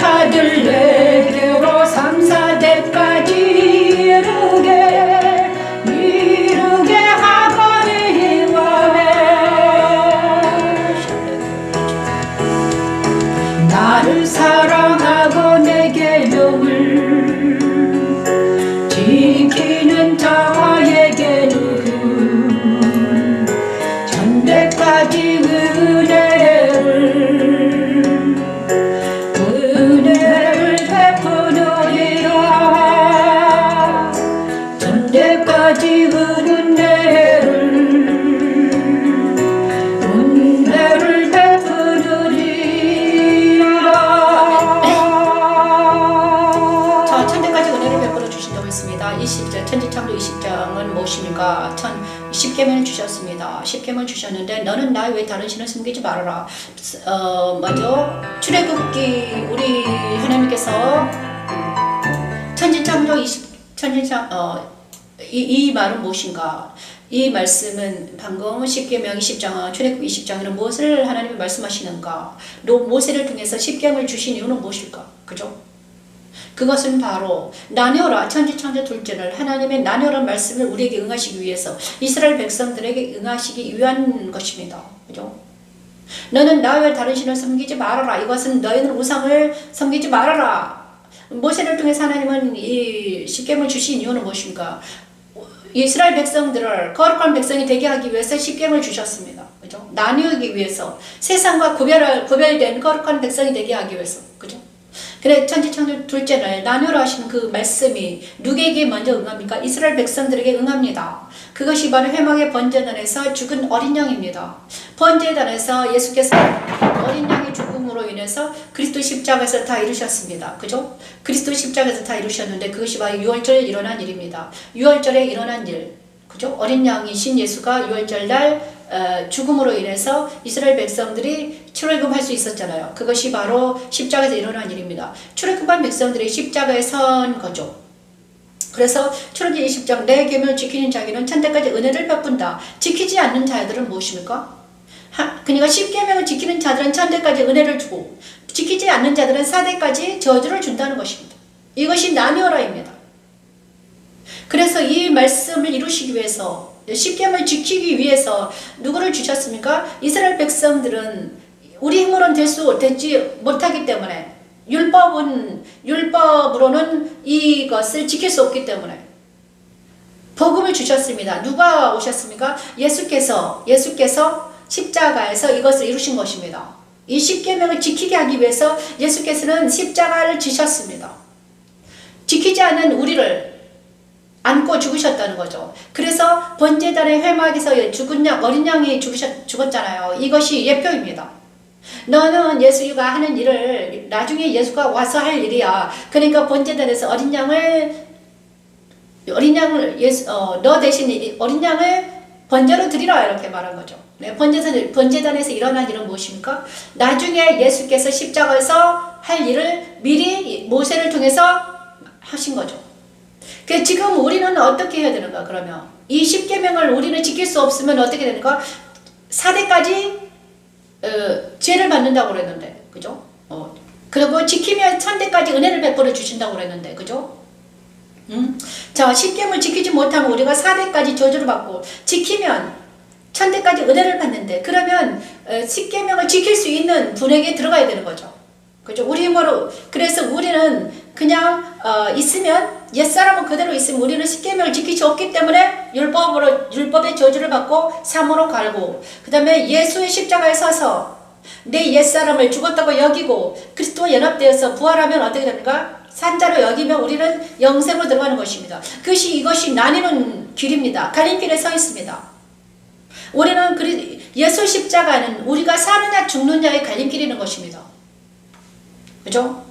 Speaker 2: 아들 내게로 3, 4대까지 이르게 하거니 원해. 나를 사랑하고 내 계명을 지키는 자에게는 천대까지 은혜를
Speaker 1: 십계명을 주셨습니다. 십계명을 주셨는데 너는 나 외에 다른 신을 섬기지 말아라. 먼저 출애굽기 우리 하나님께서 천지창조 이 말은 무엇인가? 이 말씀은 방금 십계명 20장, 출애굽 20장에는 무엇을 하나님이 말씀하시는가? 모세를 통해서 십계명을 주신 이유는 무엇일까? 그죠? 그것은 바로 나뉘어라 천지창조 둘째를 하나님의 나뉘어라 말씀을 우리에게 응하시기 위해서 이스라엘 백성들에게 응하시기 위한 것입니다. 그죠? 너는 나 외에 다른 신을 섬기지 말아라. 이것은 너희는 우상을 섬기지 말아라. 모세를 통해서 하나님은 이 십계명을 주신 이유는 무엇인가? 이스라엘 백성들을 거룩한 백성이 되게 하기 위해서 십계명을 주셨습니다. 그죠? 나누기 위해서 세상과 구별된 거룩한 백성이 되게 하기 위해서. 그죠? 그래 천지창조 둘째를 나누라 하시는 그 말씀이 누구에게 먼저 응합니까? 이스라엘 백성들에게 응합니다. 그것이 바로 회막의 번제단에서 죽은 어린 양입니다. 번제단에서 예수께서 어린 양의 죽음으로 인해서 그리스도 십자가에서 다 이루셨습니다. 그죠? 그리스도 십자가에서 다 이루셨는데 그것이 바로 유월절에 일어난 일입니다. 유월절에 일어난 일. 그죠? 어린 양이신 예수가 유월절 날 죽음으로 인해서 이스라엘 백성들이 출애굽할 수 있었잖아요. 그것이 바로 십자가에서 일어난 일입니다. 출애굽한 백성들이 십자가에 선 거죠. 그래서 출애굽기 20장 내 계명을 지키는 자에게는 천대까지 은혜를 베푼다. 지키지 않는 자들은 무엇입니까? 그러니까 십계명을 지키는 자들은 천대까지 은혜를 주고 지키지 않는 자들은 사대까지 저주를 준다는 것입니다. 이것이 나뉘어라입니다. 그래서 이 말씀을 이루시기 위해서 십계명을 지키기 위해서 누구를 주셨습니까? 이스라엘 백성들은 우리 힘으로는 되지 못하기 때문에 율법으로는 이것을 지킬 수 없기 때문에 복음을 주셨습니다. 누가 오셨습니까? 예수께서 십자가에서 이것을 이루신 것입니다. 이 십계명을 지키게 하기 위해서 예수께서는 십자가를 지셨습니다. 지키지 않는 우리를 안고 죽으셨다는 거죠. 그래서 번제단의 회막에서 죽은 양, 어린 양이 죽었잖아요. 이것이 예표입니다. 너는 예수가 하는 일을 나중에 예수가 와서 할 일이야. 그러니까 번제단에서 너 대신 어린 양을 번제로 드리라 이렇게 말한 거죠. 네, 번제단에서 일어난 일은 무엇입니까? 나중에 예수께서 십자가에서 할 일을 미리 모세를 통해서 하신 거죠. 지금 우리는 어떻게 해야 되는가? 그러면 이 십계명을 우리는 지킬 수 없으면 어떻게 되는가? 사대까지 죄를 받는다고 그랬는데, 그죠? 그리고 지키면 천대까지 은혜를 베풀어 주신다고 그랬는데, 그죠? 자, 십계명을 지키지 못하면 우리가 사대까지 저주를 받고 지키면 천대까지 은혜를 받는데, 그러면 십계명을 지킬 수 있는 분에게 들어가야 되는 거죠. 그죠? 우리 힘으로. 그래서 우리는 그냥 있으면 옛사람은 그대로 있으면 우리는 십계명을 지킬 수 없기 때문에 율법의 저주를 받고 사모로 갈고, 그 다음에 예수의 십자가에 서서 내 옛사람을 죽었다고 여기고 그리스도와 연합되어서 부활하면 어떻게 됩니까? 산자로 여기면 우리는 영생으로 들어가는 것입니다. 이것이 나뉘는 길입니다. 갈림길에 서 있습니다. 우리는 예수 십자가는 우리가 사느냐 죽느냐의 갈림길이는 것입니다. 그죠?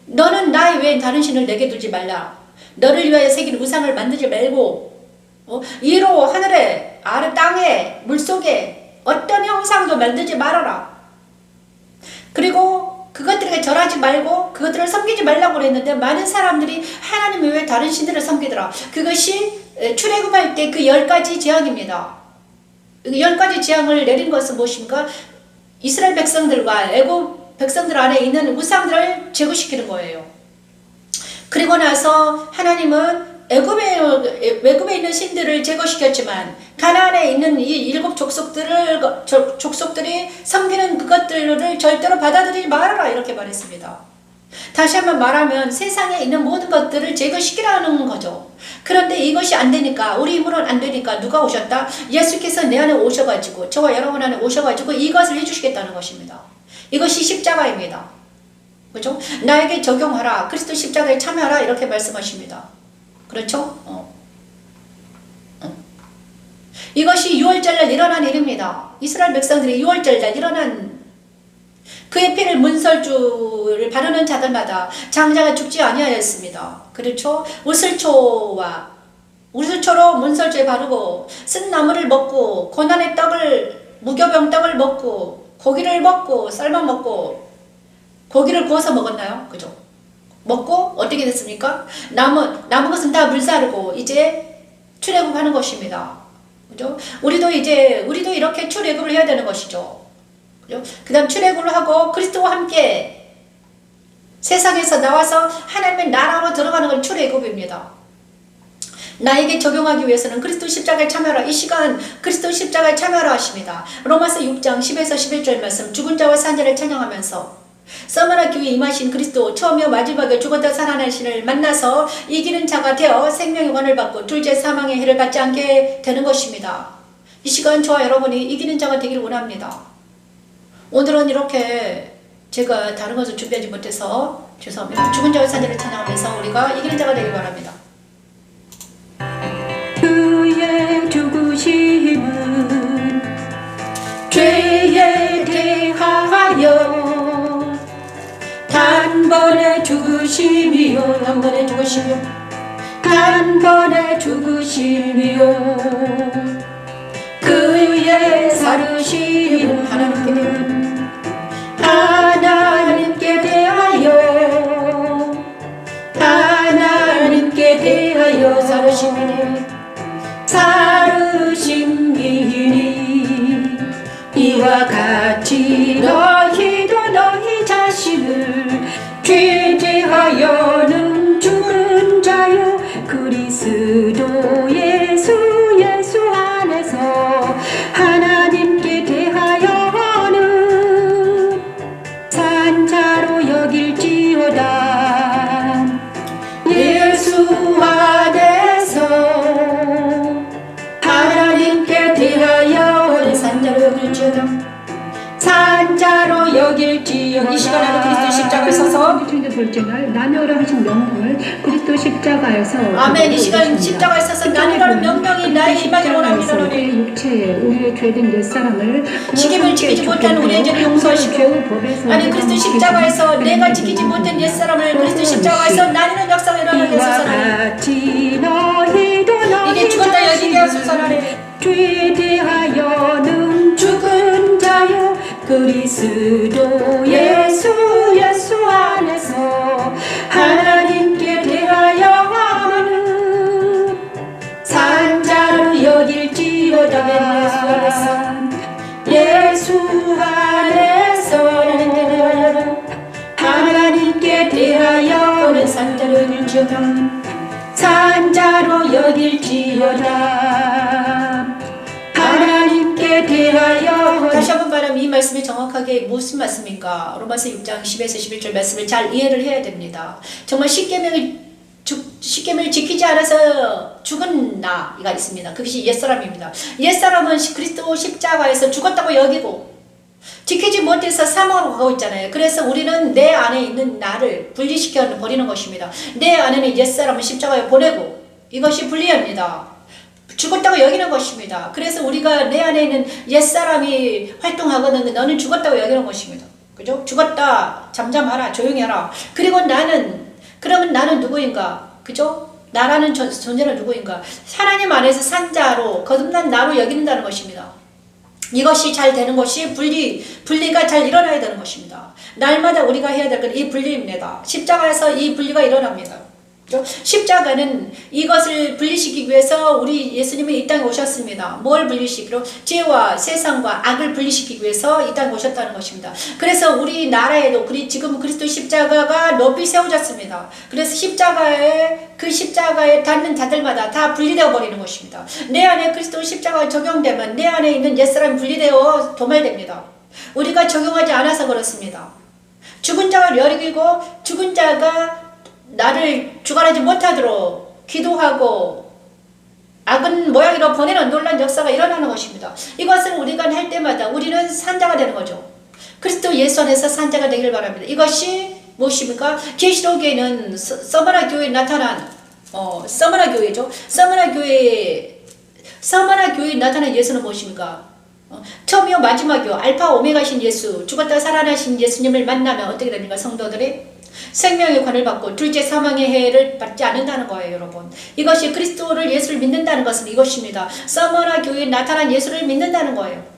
Speaker 1: 너는 나 외에 다른 신을 내게 두지 말라. 너를 위하여 새긴 우상을 만들지 말고 이로 하늘에 아래 땅에 물속에 어떤 형상도 만들지 말아라. 그리고 그것들에게 절하지 말고 그것들을 섬기지 말라고 그랬는데 많은 사람들이 하나님 외에 다른 신들을 섬기더라. 그것이 출애굽할 때 그 10가지 재앙입니다. 10가지 재앙을 내린 것은 무엇인가? 이스라엘 백성들과 애굽 백성들 안에 있는 우상들을 제거시키는 거예요. 그리고 나서 하나님은 애굽에 있는 신들을 제거시켰지만 가나안에 있는 이 7 족속들이 섬기는 그것들을 절대로 받아들이지 말아라 이렇게 말했습니다. 다시 한번 말하면 세상에 있는 모든 것들을 제거시키라는 거죠. 그런데 이것이 안 되니까, 우리 힘으로는 안 되니까 누가 오셨다? 예수께서 내 안에 오셔가지고, 저와 여러분 안에 오셔가지고 이것을 해주시겠다는 것입니다. 이것이 십자가입니다. 그렇죠? 나에게 적용하라. 그리스도 십자가에 참여하라. 이렇게 말씀하십니다. 그렇죠? 이것이 유월절날 일어난 일입니다. 이스라엘 백성들이 유월절날 일어난 그의 피를 문설주를 바르는 자들마다 장자가 죽지 아니하였습니다. 그렇죠? 우슬초로 문설주에 바르고 쓴 나무를 먹고 고난의 떡을 무교병 떡을 먹고 고기를 먹고 삶아 먹고 고기를 구워서 먹었나요? 그죠? 먹고 어떻게 됐습니까? 남은 것은 다 물사르고 이제 출애굽하는 것입니다. 그죠? 우리도 이렇게 출애굽을 해야 되는 것이죠. 그죠? 그다음 출애굽을 하고 그리스도와 함께 세상에서 나와서 하나님의 나라로 들어가는 건 출애굽입니다. 나에게 적용하기 위해서는 그리스도 십자가에 참여하라. 이 시간 그리스도 십자가에 참여하라 하십니다. 로마서 6장 10에서 11절 말씀 죽은 자와 산 자를 찬양하면서 서머나 교회에 임하신 그리스도 처음이요 마지막에 죽었다 살아나신을 만나서 이기는 자가 되어 생명의 권을 받고 둘째 사망의 해를 받지 않게 되는 것입니다. 이 시간 저와 여러분이 이기는 자가 되기를 원합니다. 오늘은 이렇게 제가 다른 것을 준비하지 못해서 죄송합니다. 죽은 자와 산 자를 찬양하면서 우리가 이기는 자가 되길 바랍니다.
Speaker 2: 그의 죽으심은 죄에 대하여 단번에 죽으심이요
Speaker 1: 단번에 죽으시며
Speaker 2: 단번에 죽으심이요 그의 살으심은 하나님께 대하여 살으심이니 이와 같이 너희도 너희 자신을 죄 대하여는 죽은 자요 그리스도 예수 안에서 하나님께 대하여는 산자로 여길지어다. 예수 안에서 하나님께 대하여 산자로 여길지어다. 산자로 여길지어다.
Speaker 1: 이 시간 안에 그리스도 십자가에 서서
Speaker 3: 돌쟁을 나누라 하신 명령을 그리스도 십자가에서
Speaker 1: 아멘. 이 시간 십자가에 서서 나누라는 명령이 나의 임하기를 원합니다.
Speaker 3: 우리의 육체에 우리의 죄된 옛사람을
Speaker 1: 지킴을 지키지 못한 우리의 죄를 용서하시고 아니 그리스도 십자가에서 내가 지키지 못한 옛사람을 그리스도 십자가에서 나누는 역사가 일어나게 하소서. 이게 죽었다 여기게 하소서.
Speaker 2: 죄에 대하여는 죽은 자요 그리스도 예수 안에서 하나님께 대하여는 산자로 여길지어다. 예수 안에서 하나님께 대하여는 산자로 여길지어다. 산자로 여길지어다. 하나님께 대하여
Speaker 1: 다시 한번 말하면 이 말씀이 정확하게 무슨 말씀인가? 로마서 6장 10에서 11절 말씀을 잘 이해를 해야 됩니다. 정말 십계명을 지키지 않아서 죽은 나가 있습니다. 그것이 옛사람입니다. 옛사람은 그리스도 십자가에서 죽었다고 여기고 지키지 못해서 사망으로 가고 있잖아요. 그래서 우리는 내 안에 있는 나를 분리시켜 버리는 것입니다. 내 안에는 옛사람을 십자가에 보내고 이것이 분리합니다. 죽었다고 여기는 것입니다. 그래서 우리가 내 안에 있는 옛사람이 활동하거든 너는 죽었다고 여기는 것입니다. 그죠? 죽었다. 잠잠하라. 조용히 하라. 그리고 그러면 나는 누구인가? 그죠? 나라는 존재는 누구인가? 하나님 안에서 산자로 거듭난 나로 여기는다는 것입니다. 이것이 잘 되는 것이 분리가 잘 일어나야 되는 것입니다. 날마다 우리가 해야 될 건 이 분리입니다. 십자가에서 이 분리가 일어납니다. 십자가는 이것을 분리시키기 위해서 우리 예수님이 이 땅에 오셨습니다. 뭘 분리시키러? 죄와 세상과 악을 분리시키기 위해서 이 땅에 오셨다는 것입니다. 그래서 우리나라에도 지금 그리스도 십자가가 높이 세워졌습니다. 그래서 그 십자가에 닿는 자들마다 다 분리되어 버리는 것입니다. 내 안에 그리스도 십자가가 적용되면 내 안에 있는 옛사람이 분리되어 도말됩니다. 우리가 적용하지 않아서 그렇습니다. 죽은 자가 여기고 죽은 자가 나를 주관하지 못하도록 기도하고 악은 모양으로 보내는 놀라운 역사가 일어나는 것입니다. 이것을 우리가 할 때마다 우리는 산자가 되는 거죠. 그리스도 예수 안에서 산자가 되기를 바랍니다. 이것이 무엇입니까? 계시록에는 서머나 교회에 나타난 서머나 교회죠. 서머나 교회에 나타난 예수는 무엇입니까? 처음이요 마지막이요 알파 오메가신 예수, 죽었다 살아나신 예수님을 만나면 어떻게 됩니까? 성도들이 생명의 관을 받고 둘째 사망의 해를 받지 않는다는 거예요, 여러분. 이것이 그리스도를 예수를 믿는다는 것은 이것입니다. 서머나 교회에 나타난 예수를 믿는다는 거예요.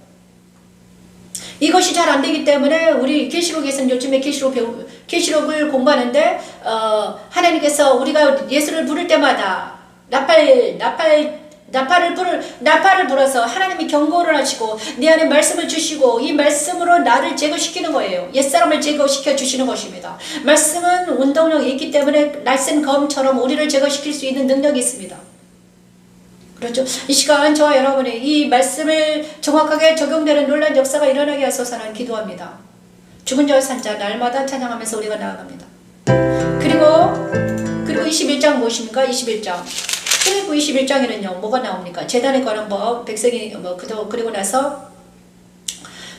Speaker 1: 이것이 잘 안 되기 때문에 우리 계시록에서는 요즘에 계시록을 공부하는데 하나님께서 우리가 예수를 부를 때마다 나팔을 불어서 하나님이 경고를 하시고 내 안에 말씀을 주시고 이 말씀으로 나를 제거시키는 거예요. 옛사람을 제거시켜 주시는 것입니다. 말씀은 운동력이 있기 때문에 날쌘 검처럼 우리를 제거시킬 수 있는 능력이 있습니다. 그렇죠. 이 시간 저와 여러분이 이 말씀을 정확하게 적용되는 놀라운 역사가 일어나게 하소서는 기도합니다. 죽은 자와 산 자 날마다 찬양하면서 우리가 나아갑니다. 그리고 21장 무엇입니까? 21장. 출애굽 21장에는요 뭐가 나옵니까? 제단에 관한 법, 백성이 그리고 나서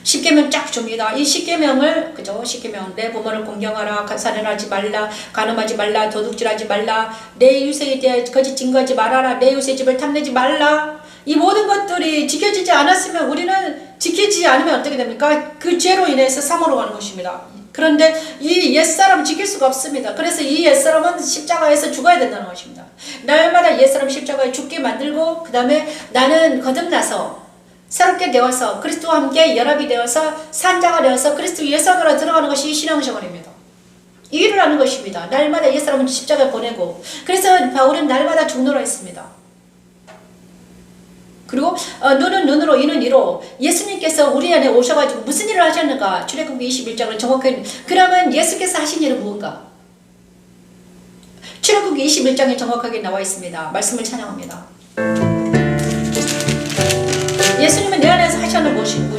Speaker 1: 십계명 쫙 줍니다. 이 십계명을 그죠? 십계명 내 부모를 공경하라, 살인하지 말라, 간음하지 말라, 도둑질하지 말라, 내 유세에 대해 거짓 증거하지 말아라, 내 유세 집을 탐내지 말라. 이 모든 것들이 지켜지지 않았으면 우리는 지키지 않으면 어떻게 됩니까? 그 죄로 인해서 사망으로 가는 것입니다. 그런데 이 옛사람은 지킬 수가 없습니다. 그래서 이 옛사람은 십자가에서 죽어야 된다는 것입니다. 날마다 옛사람 십자가에 죽게 만들고 그 다음에 나는 거듭나서 새롭게 되어서 그리스도와 함께 연합이 되어서 산자가 되어서 그리스도 예수로 들어가는 것이 신앙생활입니다. 이 일을 하는 것입니다. 날마다 옛사람은 십자가에 보내고 그래서 바울은 날마다 죽노라 했습니다. 그리고 눈은 눈으로 이는 이로 예수님께서 우리 안에 오셔가지고 무슨 일을 하셨는가? 출애굽기 21장은 정확하게 그러면 예수께서 하신 일은 무엇인가? 출애굽기 21장에 정확하게 나와 있습니다. 말씀을 찬양합니다. 예수님은 내 안에서 하셨는 무엇인가?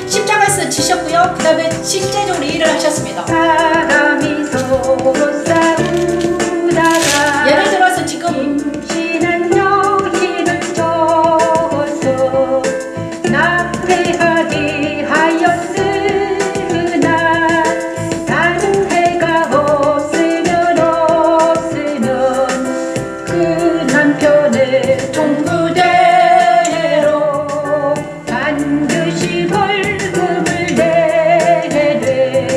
Speaker 1: 십자가에서 지셨고요. 그 다음에 실제적으로 이 일을 하셨습니다.
Speaker 2: 사람이 서로 싸우다가
Speaker 1: 예를 들어서 지금
Speaker 2: 임신한 여인을 져서 낙태하게 하였으나 다른 해가 없으면 그 남편의
Speaker 1: 종부대로
Speaker 2: 반드시 벌금을 내되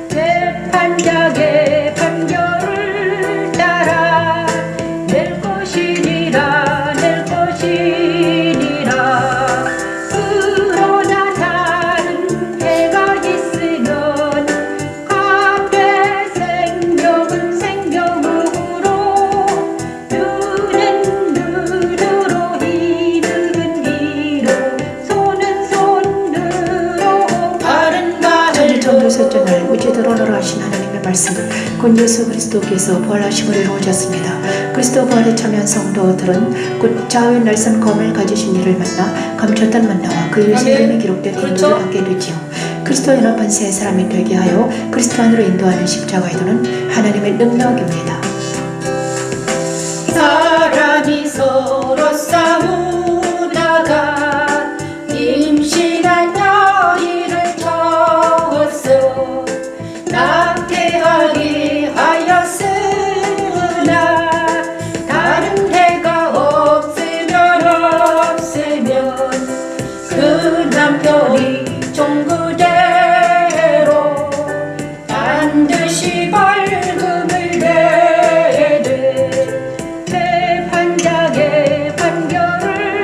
Speaker 2: 재판장의 판결을 따라 낼 것이니라 그러나 다른 해가 있으면 앞에 생명은 생명으로 눈은 눈으로 이는 이로 손은 손으로
Speaker 1: 바른
Speaker 3: 천지천도
Speaker 1: 말로
Speaker 3: 설정을 우주드러너로 하신 하나님의 말씀 곧 예수 그리스도께서 부활하심으로 이루어졌습니다. 그리스도 부활에 참여한 성도들은 곧 좌우의 날선 검을 가지신 이를 만나 감췄던 만나와 그 유세 이름이 기록된
Speaker 1: 그렇죠.
Speaker 3: 인도를 받게 되지요. 그리스도 연합한 새 사람이 되게 하여 그리스도 안으로 인도하는 십자가의 도는 하나님의 능력입니다.
Speaker 1: 사람이 서로 싸우다가 임신한 여인을 져서 낙태하게 하였으나 다른 해가 없으면 그 남편이 종부대로 반드시 벌금을 내되 재판장의 판결을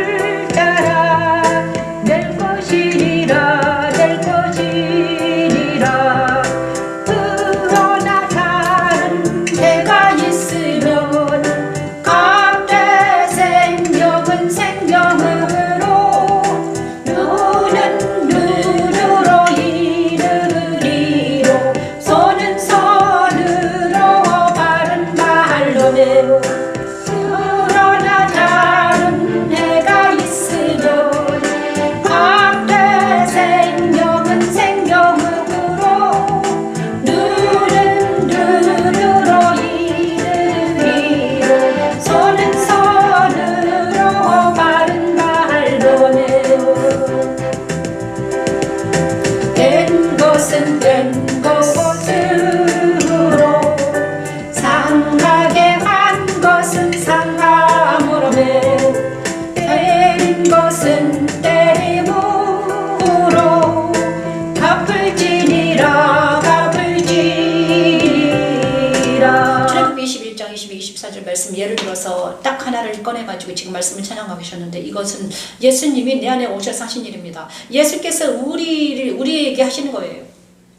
Speaker 1: 말씀 예를 들어서 딱 하나를 꺼내가지고 지금 말씀을 찬양하고 계셨는데, 이것은 예수님이 내 안에 오셔서 하신 일입니다. 예수께서 우리에게 하시는 거예요.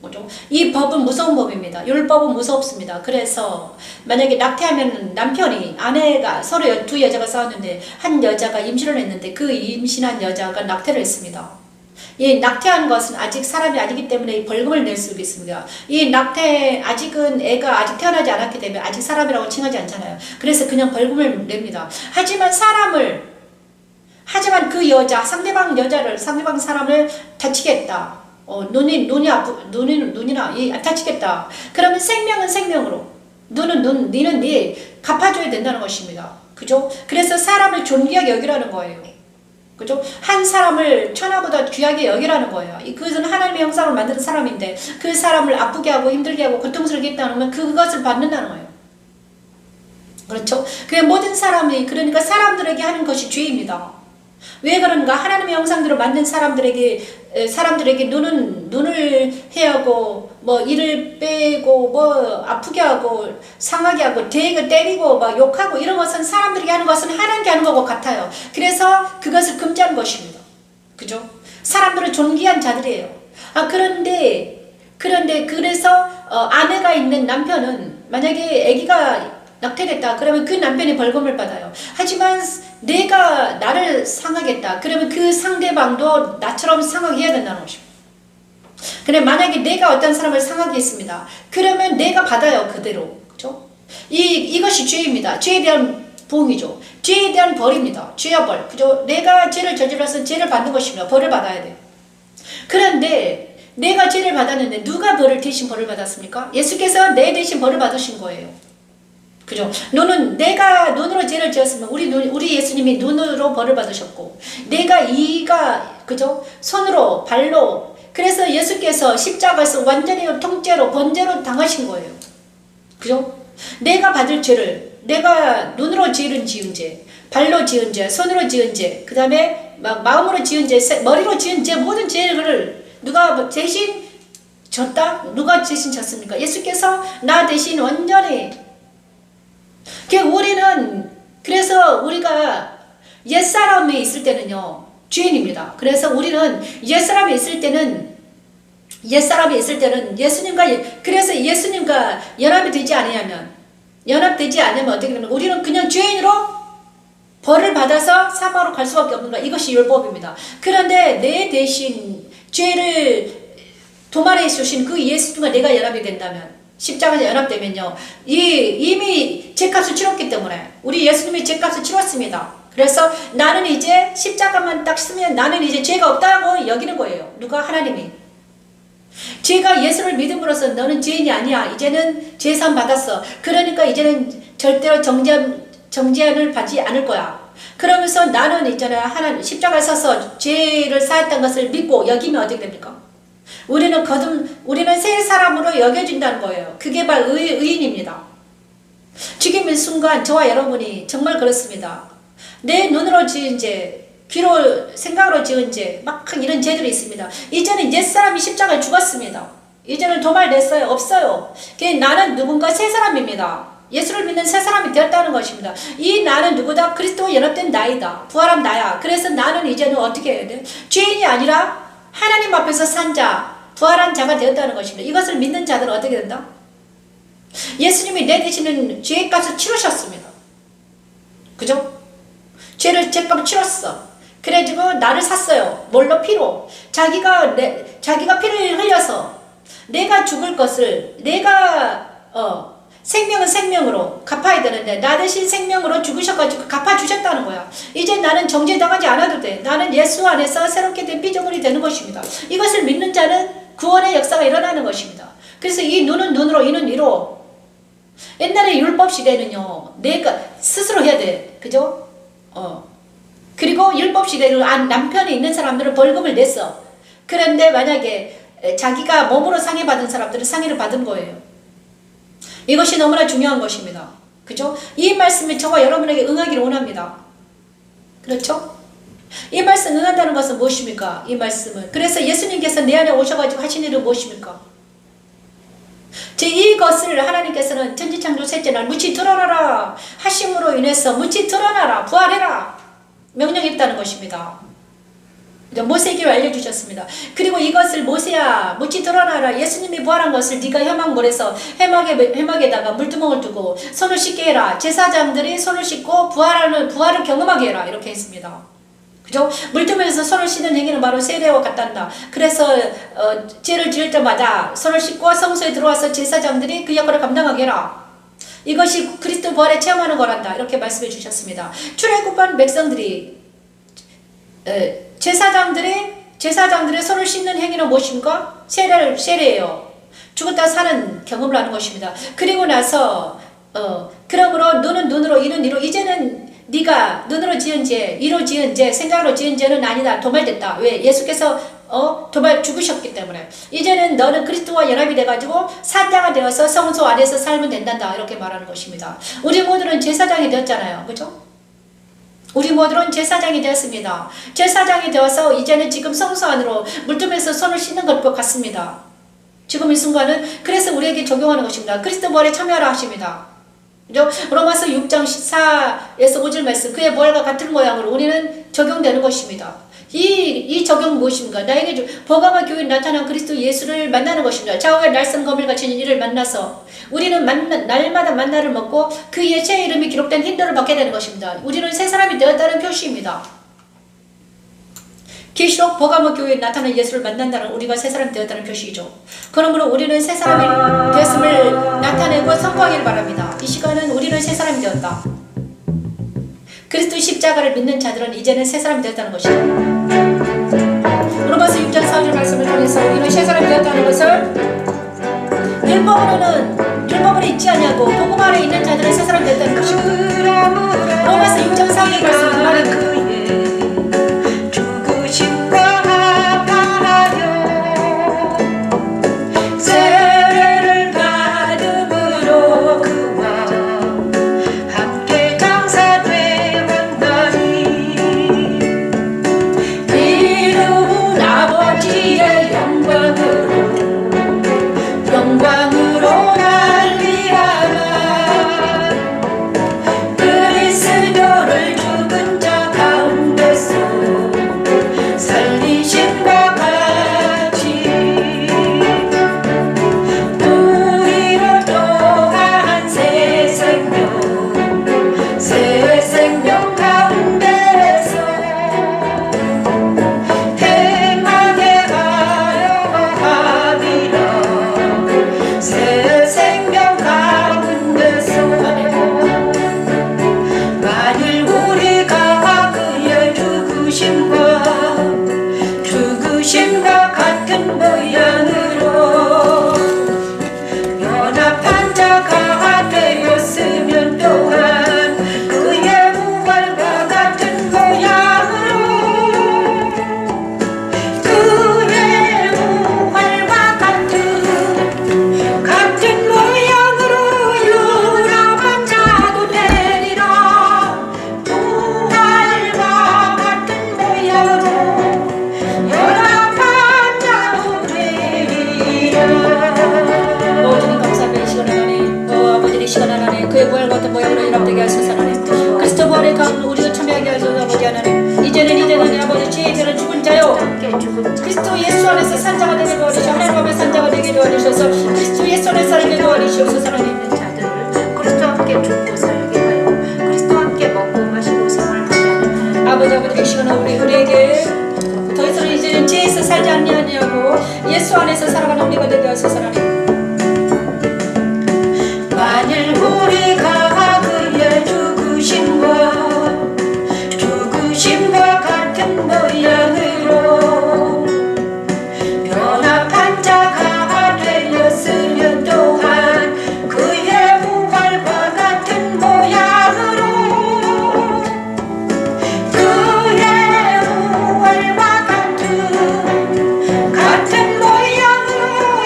Speaker 1: 뭐죠? 이 법은 무서운 법입니다. 율법은 무섭습니다. 그래서 만약에 낙태하면 남편이, 아내가 서로 두 여자가 싸웠는데 한 여자가 임신을 했는데 그 임신한 여자가 낙태를 했습니다. 이 낙태한 것은 아직 사람이 아니기 때문에 벌금을 낼 수 있습니다. 이 낙태, 아직은 애가 아직 태어나지 않았기 때문에 아직 사람이라고 칭하지 않잖아요. 그래서 그냥 벌금을 냅니다. 하지만 그 여자, 상대방 사람을 다치겠다. 눈이나 다치겠다. 그러면 생명은 생명으로, 니는 갚아줘야 된다는 것입니다. 그죠? 그래서 사람을 존귀하게 여기라는 거예요. 그죠? 한 사람을 천하보다 귀하게 여기라는 거예요. 그것은 하나님의 형상을 만드는 사람인데 그 사람을 아프게 하고 힘들게 하고 고통스럽게 했다면 그것을 받는다는 거예요. 그렇죠? 그 모든 사람이, 그러니까 사람들에게 하는 것이 죄입니다. 왜 그런가? 하나님의 형상대로 만든 사람들에게 눈을 해하고, 이를 빼고, 아프게 하고, 상하게 하고, 때리고, 욕하고, 이런 것은 사람들에게 하는 것은 하나님께 하는 것과 같아요. 그래서 그것을 금지하는 것입니다. 그죠? 사람들은 존귀한 자들이에요. 그래서, 아내가 있는 남편은, 만약에 아기가 낙태됐다. 그러면 그 남편이 벌금을 받아요. 하지만 내가 나를 상하겠다. 그러면 그 상대방도 나처럼 상하게 해야 된다는 것입니다. 근데 만약에 내가 어떤 사람을 상하게 했습니다. 그러면 내가 받아요. 그대로. 그죠? 이것이 죄입니다. 죄에 대한 보응이죠. 죄에 대한 벌입니다. 죄와 벌. 그죠? 내가 죄를 저질러서 죄를 받는 것입니다. 벌을 받아야 돼요. 그런데 내가 죄를 받았는데 누가 대신 벌을 받았습니까? 예수께서 내 대신 벌을 받으신 거예요. 그죠? 내가 눈으로 죄를 지었으면 우리 예수님이 눈으로 벌을 받으셨고, 내가 그죠? 손으로, 발로. 그래서 예수께서 십자가에서 완전히 통째로, 번제로 당하신 거예요. 그죠? 내가 받을 죄를, 내가 눈으로 지은 죄, 발로 지은 죄, 손으로 지은 죄, 그 다음에 마음으로 지은 죄, 머리로 지은 죄, 모든 죄를 누가 대신 졌다? 누가 대신 졌습니까? 예수께서 나 대신 완전히. 그래서 우리가 옛사람이 있을 때는요, 죄인입니다. 그래서 우리는 옛사람이 있을 때는 그래서 예수님과 연합되지 않으면 어떻게 되면 우리는 그냥 죄인으로 벌을 받아서 사망으로 갈 수밖에 없는 거야. 이것이 율법입니다. 그런데 내 대신 죄를 도말해 주신 그 예수님과 내가 연합이 된다면, 십자가에 연합되면요, 이미 죄값을 치렀기 때문에, 우리 예수님이 죄값을 치렀습니다. 그래서 나는 이제 십자가만 딱 쓰면 나는 이제 죄가 없다고 여기는 거예요. 누가? 하나님이. 죄가 예수를 믿음으로써 너는 죄인이 아니야. 이제는 죄사함 받았어. 그러니까 이제는 절대로 정죄를 받지 않을 거야. 그러면서 나는 하나님 십자가에 서서 죄를 사했던 것을 믿고 여기면 어떻게 됩니까? 우리는 새 사람으로 여겨진다는 거예요. 그게 바로 의인입니다. 지금 이 순간 저와 여러분이 정말 그렇습니다. 내 눈으로 지은 죄, 귀로, 생각으로 지은 죄, 이런 죄들이 있습니다. 이제는 옛사람이 십자가에 죽었습니다. 이제는 도말됐어요. 없어요. 나는 누군가 새 사람입니다. 예수를 믿는 새 사람이 되었다는 것입니다. 이 나는 누구다? 그리스도와 연합된 나이다. 부활한 나야. 그래서 나는 이제는 어떻게 해야 돼? 죄인이 아니라 하나님 앞에서 산 자, 부활한 자가 되었다는 것입니다. 이것을 믿는 자들은 어떻게 된다? 예수님이 내 대신은 죄값을 치르셨습니다. 그죠? 죄값을 치렀어. 그래가지고 나를 샀어요. 뭘로? 피로. 자기가 피를 흘려서 내가 죽을 것을, 생명은 생명으로 갚아야 되는데 나 대신 생명으로 죽으셔가지고 갚아주셨다는 거야. 이제 나는 정죄당하지 않아도 돼. 나는 예수 안에서 새롭게 된 피조물이 되는 것입니다. 이것을 믿는 자는 구원의 역사가 일어나는 것입니다. 그래서 이 눈은 눈으로, 이는 이로. 옛날에 율법 시대는요, 내가 스스로 해야 돼. 그죠? 그리고 율법 시대는 남편이 있는 사람들은 벌금을 냈어. 그런데 만약에 자기가 몸으로 상해받은 사람들은 상해를 받은 거예요. 이것이 너무나 중요한 것입니다. 그죠? 이 말씀이 저와 여러분에게 응하기를 원합니다. 그렇죠? 이 말씀 응한다는 것은 무엇입니까? 이 말씀은. 그래서 예수님께서 내 안에 오셔가지고 하신 일은 무엇입니까? 이것을 하나님께서는 천지창조 셋째 날 무치 드러나라 하심으로 인해서 무치 드러나라 부활해라 명령했다는 것입니다. 모세에게 알려주셨습니다. 그리고 이것을 모세야 무치 드러나라 예수님이 부활한 것을 네가 회막물에서 회막에다가 물두멍을 두고 손을 씻게 해라. 제사장들이 손을 씻고 부활을 경험하게 해라. 이렇게 했습니다. 그죠? 물두멍에서 손을 씻는 행위는 바로 세례와 같단다. 그래서 죄를 지을 때마다 손을 씻고 성소에 들어와서 제사장들이 그 역할을 감당하게 해라. 이것이 그리스도 부활에 체험하는 거란다. 이렇게 말씀해 주셨습니다. 출애굽한 백성들이 제사장들의 손을 씻는 행위는 무엇입니까? 세례예요. 죽었다 사는 경험을 하는 것입니다. 그리고 나서 그러므로 너는 눈으로 이는 이로 이제는 네가 눈으로 지은 죄, 이로 지은 죄, 생각으로 지은 죄는 아니다. 도말됐다. 왜? 예수께서 도말 죽으셨기 때문에 이제는 너는 그리스도와 연합이 돼가지고 산자가 되어서 성소 안에서 살면 된단다. 이렇게 말하는 것입니다. 우리 모두는 제사장이 되었잖아요. 그죠? 우리 모두는 제사장이 되었습니다. 제사장이 되어서 이제는 지금 성소 안으로 물두멍에서 손을 씻는 것과 같습니다. 지금 이 순간은 그래서 우리에게 적용하는 것입니다. 그리스도 부활에 참여하라 하십니다. 로마서 6장 14에서 5절 말씀 그의 부활과 같은 모양으로 우리는 적용되는 것입니다. 이 적용은 무엇입니까? 나에게 버가마 교회에 나타난 그리스도 예수를 만나는 것입니다. 좌우에 날선 거밀같이 이를 만나서 우리는 날마다 만나를 먹고 그 예체의 이름이 기록된 힌도를 받게 되는 것입니다. 우리는 새 사람이 되었다는 표시입니다. 계시록 버가모 교회에 나타난 예수를 만난다는 우리가 새 사람이 되었다는 표시이죠. 그러므로 우리는 새 사람이 되었음을 나타내고 선포하기를 바랍니다. 이 시간은 우리는 새 사람이 되었다. 그리스도 십자가를 믿는 자들은 이제는 새 사람이 되었다는 것이죠. 로마서 6장 4절 말씀을 통해서 우리는 새 사람이 되었다는 것을 율법으로 있지 않냐고 복음 아래 있는 자들은 새 사람이 되었다는 것입니다. 로마서 6장 4절 말씀을 말합니다. 그의 부활과 같은 모양으로 연합되게 하소서 하나님. 그리스도 부활의 가운데 우리도 참여하게 하소서 아버지 하나님. 이제는 아버지 지혜에 대한 죽은 자요 그리스도 예수 안에서 산자가 되게 도와주시오. 하나님 앞에 산자가 되게 도와주셔서 그리스도 예수 안에 살게 도와주시옵소서 하나님.
Speaker 2: 자들을 그리스도와 함께 죽고 살게 하여 그리스도와 함께 먹고 마시고 생활하게 하는
Speaker 1: 아버지 이 시간에 우리에게 더 이상 이제는 지혜에서 살지 않냐고 예수 안에서 살아가는 우리가 되게 하소서 하나님.
Speaker 2: 만일 우리가 그의 죽으심과 같은 모양으로 변합한 자가 되었으면 또한 그의 부활과 같은 모양으로 같은 모양으로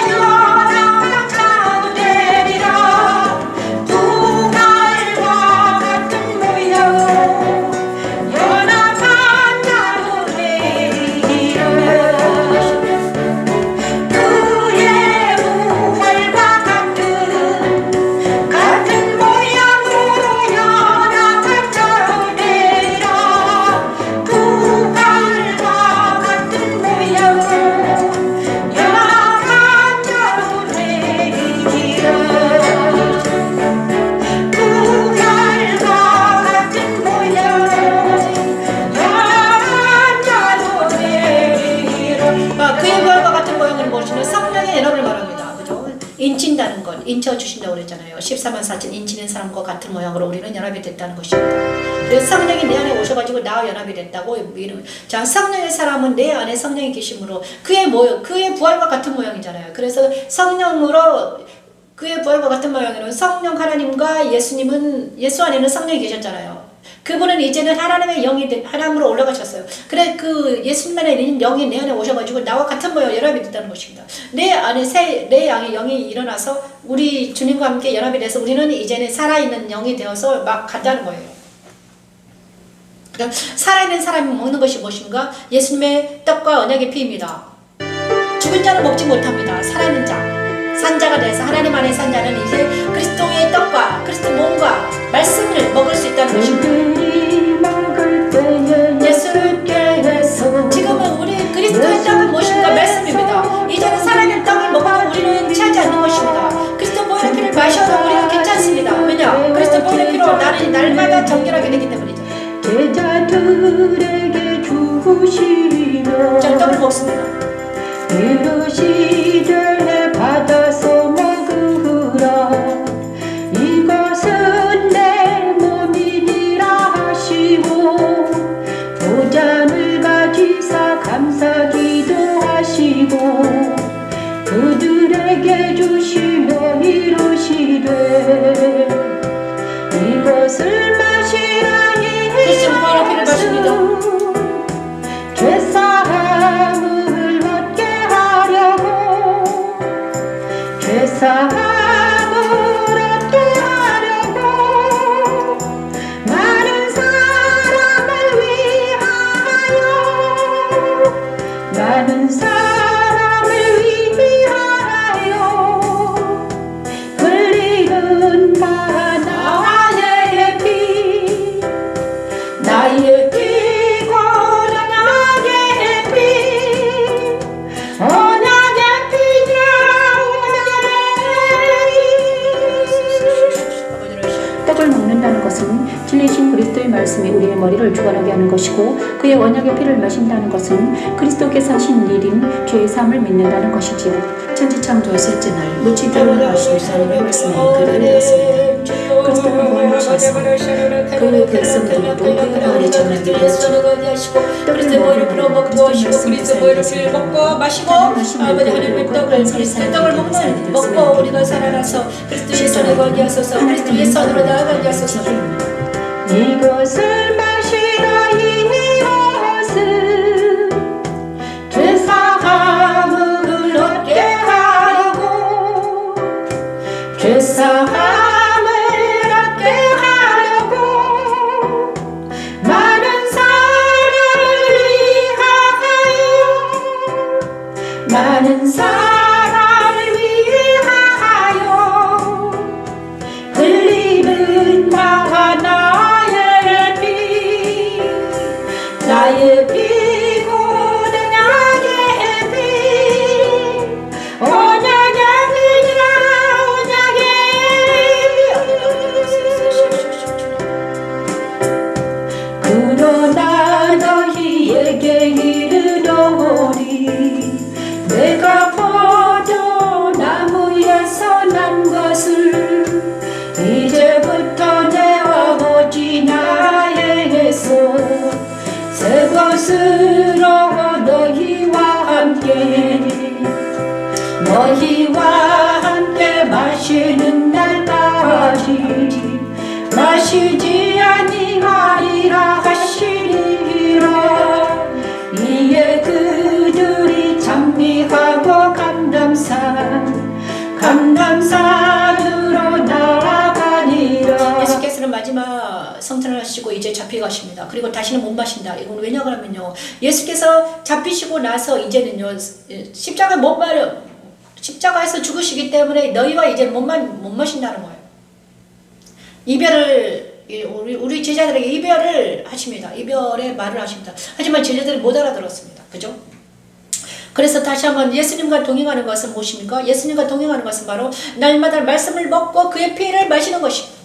Speaker 1: 인친다는 것, 인쳐주신다고 그랬잖아요. 14만 4천 인치는 사람과 같은 모양으로 우리는 연합이 됐다는 것입니다. 그래서 성령이 내 안에 오셔가지고 나와 연합이 됐다고. 자, 성령의 사람은 내 안에 성령이 계심으로 그의 부활과 같은 모양이잖아요. 그래서 성령으로 그의 부활과 같은 모양으로 성령 하나님과 예수 안에는 성령이 계셨잖아요. 그분은 이제는 하나님의 영이 하나님으로 올라가셨어요. 그래 그 예수님 안에 있는 영이 내 안에 오셔가지고 나와 같은 모양 연합이 됐다는 것입니다. 내 안에 내 양의 영이 일어나서 우리 주님과 함께 연합이 돼서 우리는 이제는 살아있는 영이 되어서 막 간다는 거예요. 그럼 살아있는 사람이 먹는 것이 무엇인가? 예수님의 떡과 언약의 피입니다. 죽은 자는 먹지 못합니다. 살아있는 자. 산자가 돼서 하나님 안에 산 자는 이제 그리스도의 떡과 그리스도 몸과 말씀을 먹을 수 있다는 것입니다. 지금은 우리 그리스도의 떡은 무엇인가? 말씀입니다. 이제는 살아있는 떡을 먹어도 우리는 취하지 않는 것입니다. 그리스도 보혈의 피를 마셔도 우리는 괜찮습니다. 왜냐? 그리스도 보혈의 피로 나를 날마다 정결하게 되기 때문이죠.
Speaker 3: 제자들에게 주시며
Speaker 1: 자, 떡을 먹습니다.
Speaker 3: 이르시되 받아서 먹으라 이것은 내 몸이니라 하시고 두 잔을 가지사 감사 기도하시고 그들에게 주시며 이르시되 이것을 마시라
Speaker 1: 그리스도 보혈의 피를 마십니다.
Speaker 3: 죄사함을 얻게 하려고 죄사함을 얻게 하려고 많은 사람을 위하여 많은 사람을 위하여 흘리는 나의 피 나의 피고 언약의 피 언약의 피냐 언약의 피 떡을 먹는다는 것은 진리신 그리스도의 말씀이 우리의 머리를 주관하게 하는 것이고 그의 언약의 피를 마신다는 것은 그리스도께서 하신 일인 죄의 사함을 믿는다는 것이지요. 천지창조 셋째 날 무치 결혼하신 하나님의 말씀에 그를 내었습니다. 그리스도는 무엇하사 그 백성들도 그 마을에 전하게 되었죠.
Speaker 1: 그리스도 보혈을 불어 먹고 하시고 그리스도 보혈을 먹고 마시고 아버지 하나님의 떡을 먹고 우리가 살아나서 그리스도의 손에 거기하소서 그리스도의 손으로 나아가게 하소서.
Speaker 3: 이것을 마시라 이것은 죄사함을 얻게 하려고 죄사함을 얻게 하려고 많은 사람을 위하여 많은 사람을 위하여 흘리는 나의 피 나의 피고 언약의 피 언약의 피라 언약의 그러나 너희에게 이르노니 내가 포도나무에서 난 것을 이제부터 내 아버지 나에게서 새 것으로 너희와 함께 마시는 날까지 마시지 아니하리라 하시니라. 이에 그들이 장미하고 감람산으로 나아가니라.
Speaker 1: 예수께서는 마지막 성탄을 하시고 이제 잡혀가십니다. 그리고 다시는 못 마신다. 이건 왜냐 그러면요, 예수께서 잡히시고 나서 이제는요 십자가에서 죽으시기 때문에 너희와 이제 못 마신다는 거예요. 이별을 우리 제자들에게 이별을 하십니다. 이별의 말을 하십니다. 하지만 제자들이 못 알아들었습니다. 그죠? 그래서 다시 한번 예수님과 동행하는 것은 무엇입니까? 예수님과 동행하는 것은 바로 날마다 말씀을 먹고 그의 피를 마시는 것입니다.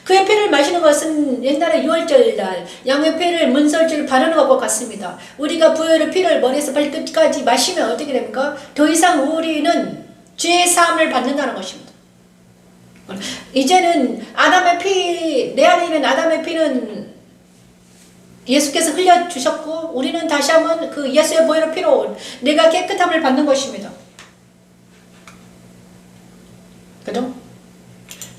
Speaker 1: 그의 피를 마시는 것은 옛날에 유월절날 양의 피를 문설주를 바르는 것과 같습니다. 우리가 부여의 피를 머리에서 발끝까지 마시면 어떻게 됩니까? 더 이상 우리는
Speaker 2: 죄의 사함을 받는다는 것입니다. 이제는 아담의 피, 내 안에 있는 아담의 피는 예수께서 흘려주셨고 우리는 다시 한번 그 예수의 보혈의 피로 내가 깨끗함을 받는 것입니다. 그죠?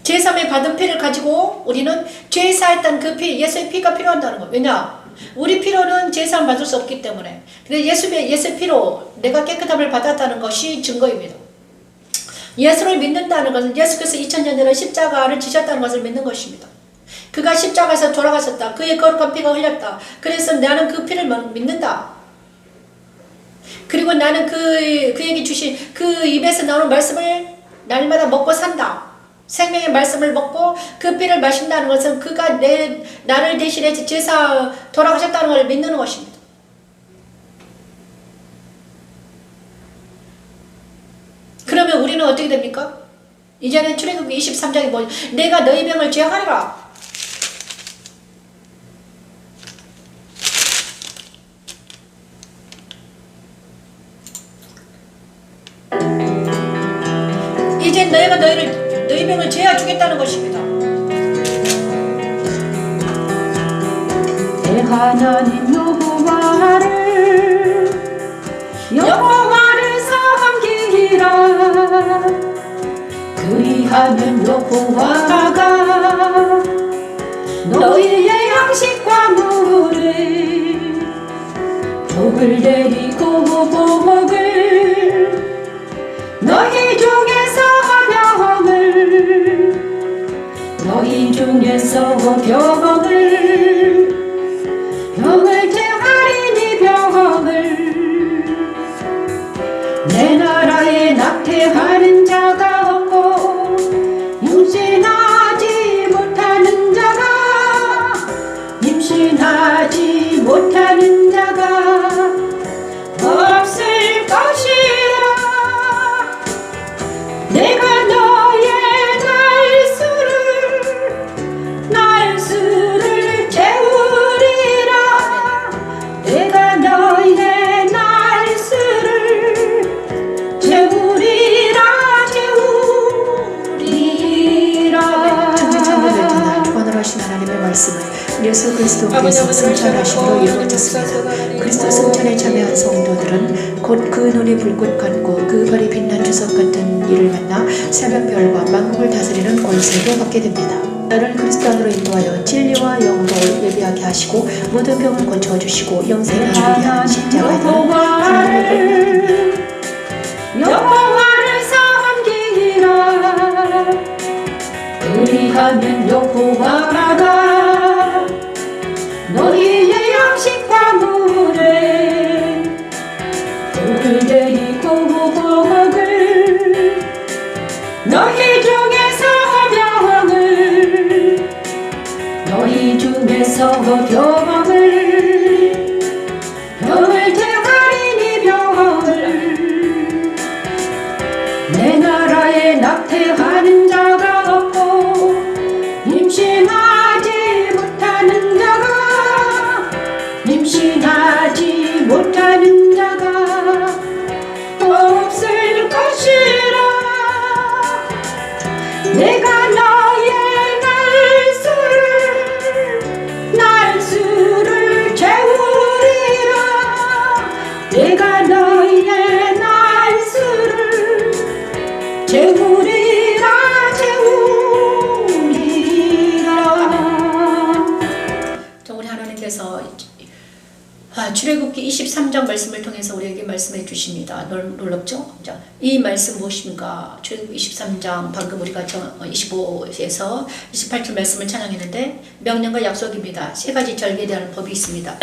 Speaker 2: 제3의 받은 피를 가지고 우리는 죄 사했던 그 피, 예수의 피가 필요한다는 거예요. 왜냐? 우리 피로는 제사함 받을 수 없기 때문에. 근데 예수의 피로 내가 깨끗함을 받았다는 것이 증거입니다. 예수를 믿는다는 것은 예수께서 2000년 전에 십자가를 지셨다는 것을 믿는 것입니다. 그가 십자가에서 돌아가셨다. 그의 거룩한 피가 흘렸다. 그래서 나는 그 피를 믿는다. 그리고 나는 그에게 주신 그 입에서 나오는 말씀을 날마다 먹고 산다. 생명의 말씀을 먹고 그 피를 마신다는 것은 그가 나를 대신해 제사 돌아가셨다는 걸 믿는 것입니다. 그러면 우리는 어떻게 됩니까? 이제는 출애굽기 23장이 뭐냐? 내가 너희 병을 제하리라. 이제 내가 너희 병을 제하 주겠다는 것입니다.
Speaker 3: 내 하나님 여호와를 섬기라. 그리하면 여호와가 너희의 양식과 물을 복을 내리고 복을 너희 중에서 병을 제하리니 병을 내 나라에 낙태하는 자가 없고 임신하지 못하는 자가 없을 것이라. 내가 너의 날수를 채우리라. 내가 너의 날수를 채우리라.
Speaker 1: 천지천국을 주관으로 하신 하나님의 말씀을 예수 그리스도께서 승천하심으로 이루어졌습니다. 그리스도 승천에 참여한 성도들은 곧 그 눈이 불꽃 같고 그 발이 빛난 주석 같은 이를 만나 새벽별과 만국을 다스리는 권세도 받게 됩니다. 나를 그리스도 안으로 인도하여 진리와 영으로 예비하게 하시고 모든 병을 고쳐 주시고 영생을 이루게 하는 십자가에는 하나님의
Speaker 3: 여호와를 섬기라. 그리하면 여호와가 너희의 양식과 물에 복을 내리고 복을 너희 중에서 병을 제하리니 병을 내 나라에 낙태하는 자가 없고 임신하지 못하는 자가 없을 것이라. 내가 너의 날수를 채우리라. 내가 너의 날수를 채우리라.
Speaker 2: 우리 하나님께서 출애굽기 23장 말씀을 통해서 우리에게 말씀해 주십니다. 놀랍죠? 이 말씀 무엇입니까? 출애굽기 23장 방금 우리가 25에서 28절 말씀을 찬양했는데 명령과 약속입니다. 세 가지 절기에 대한 법이 있습니다.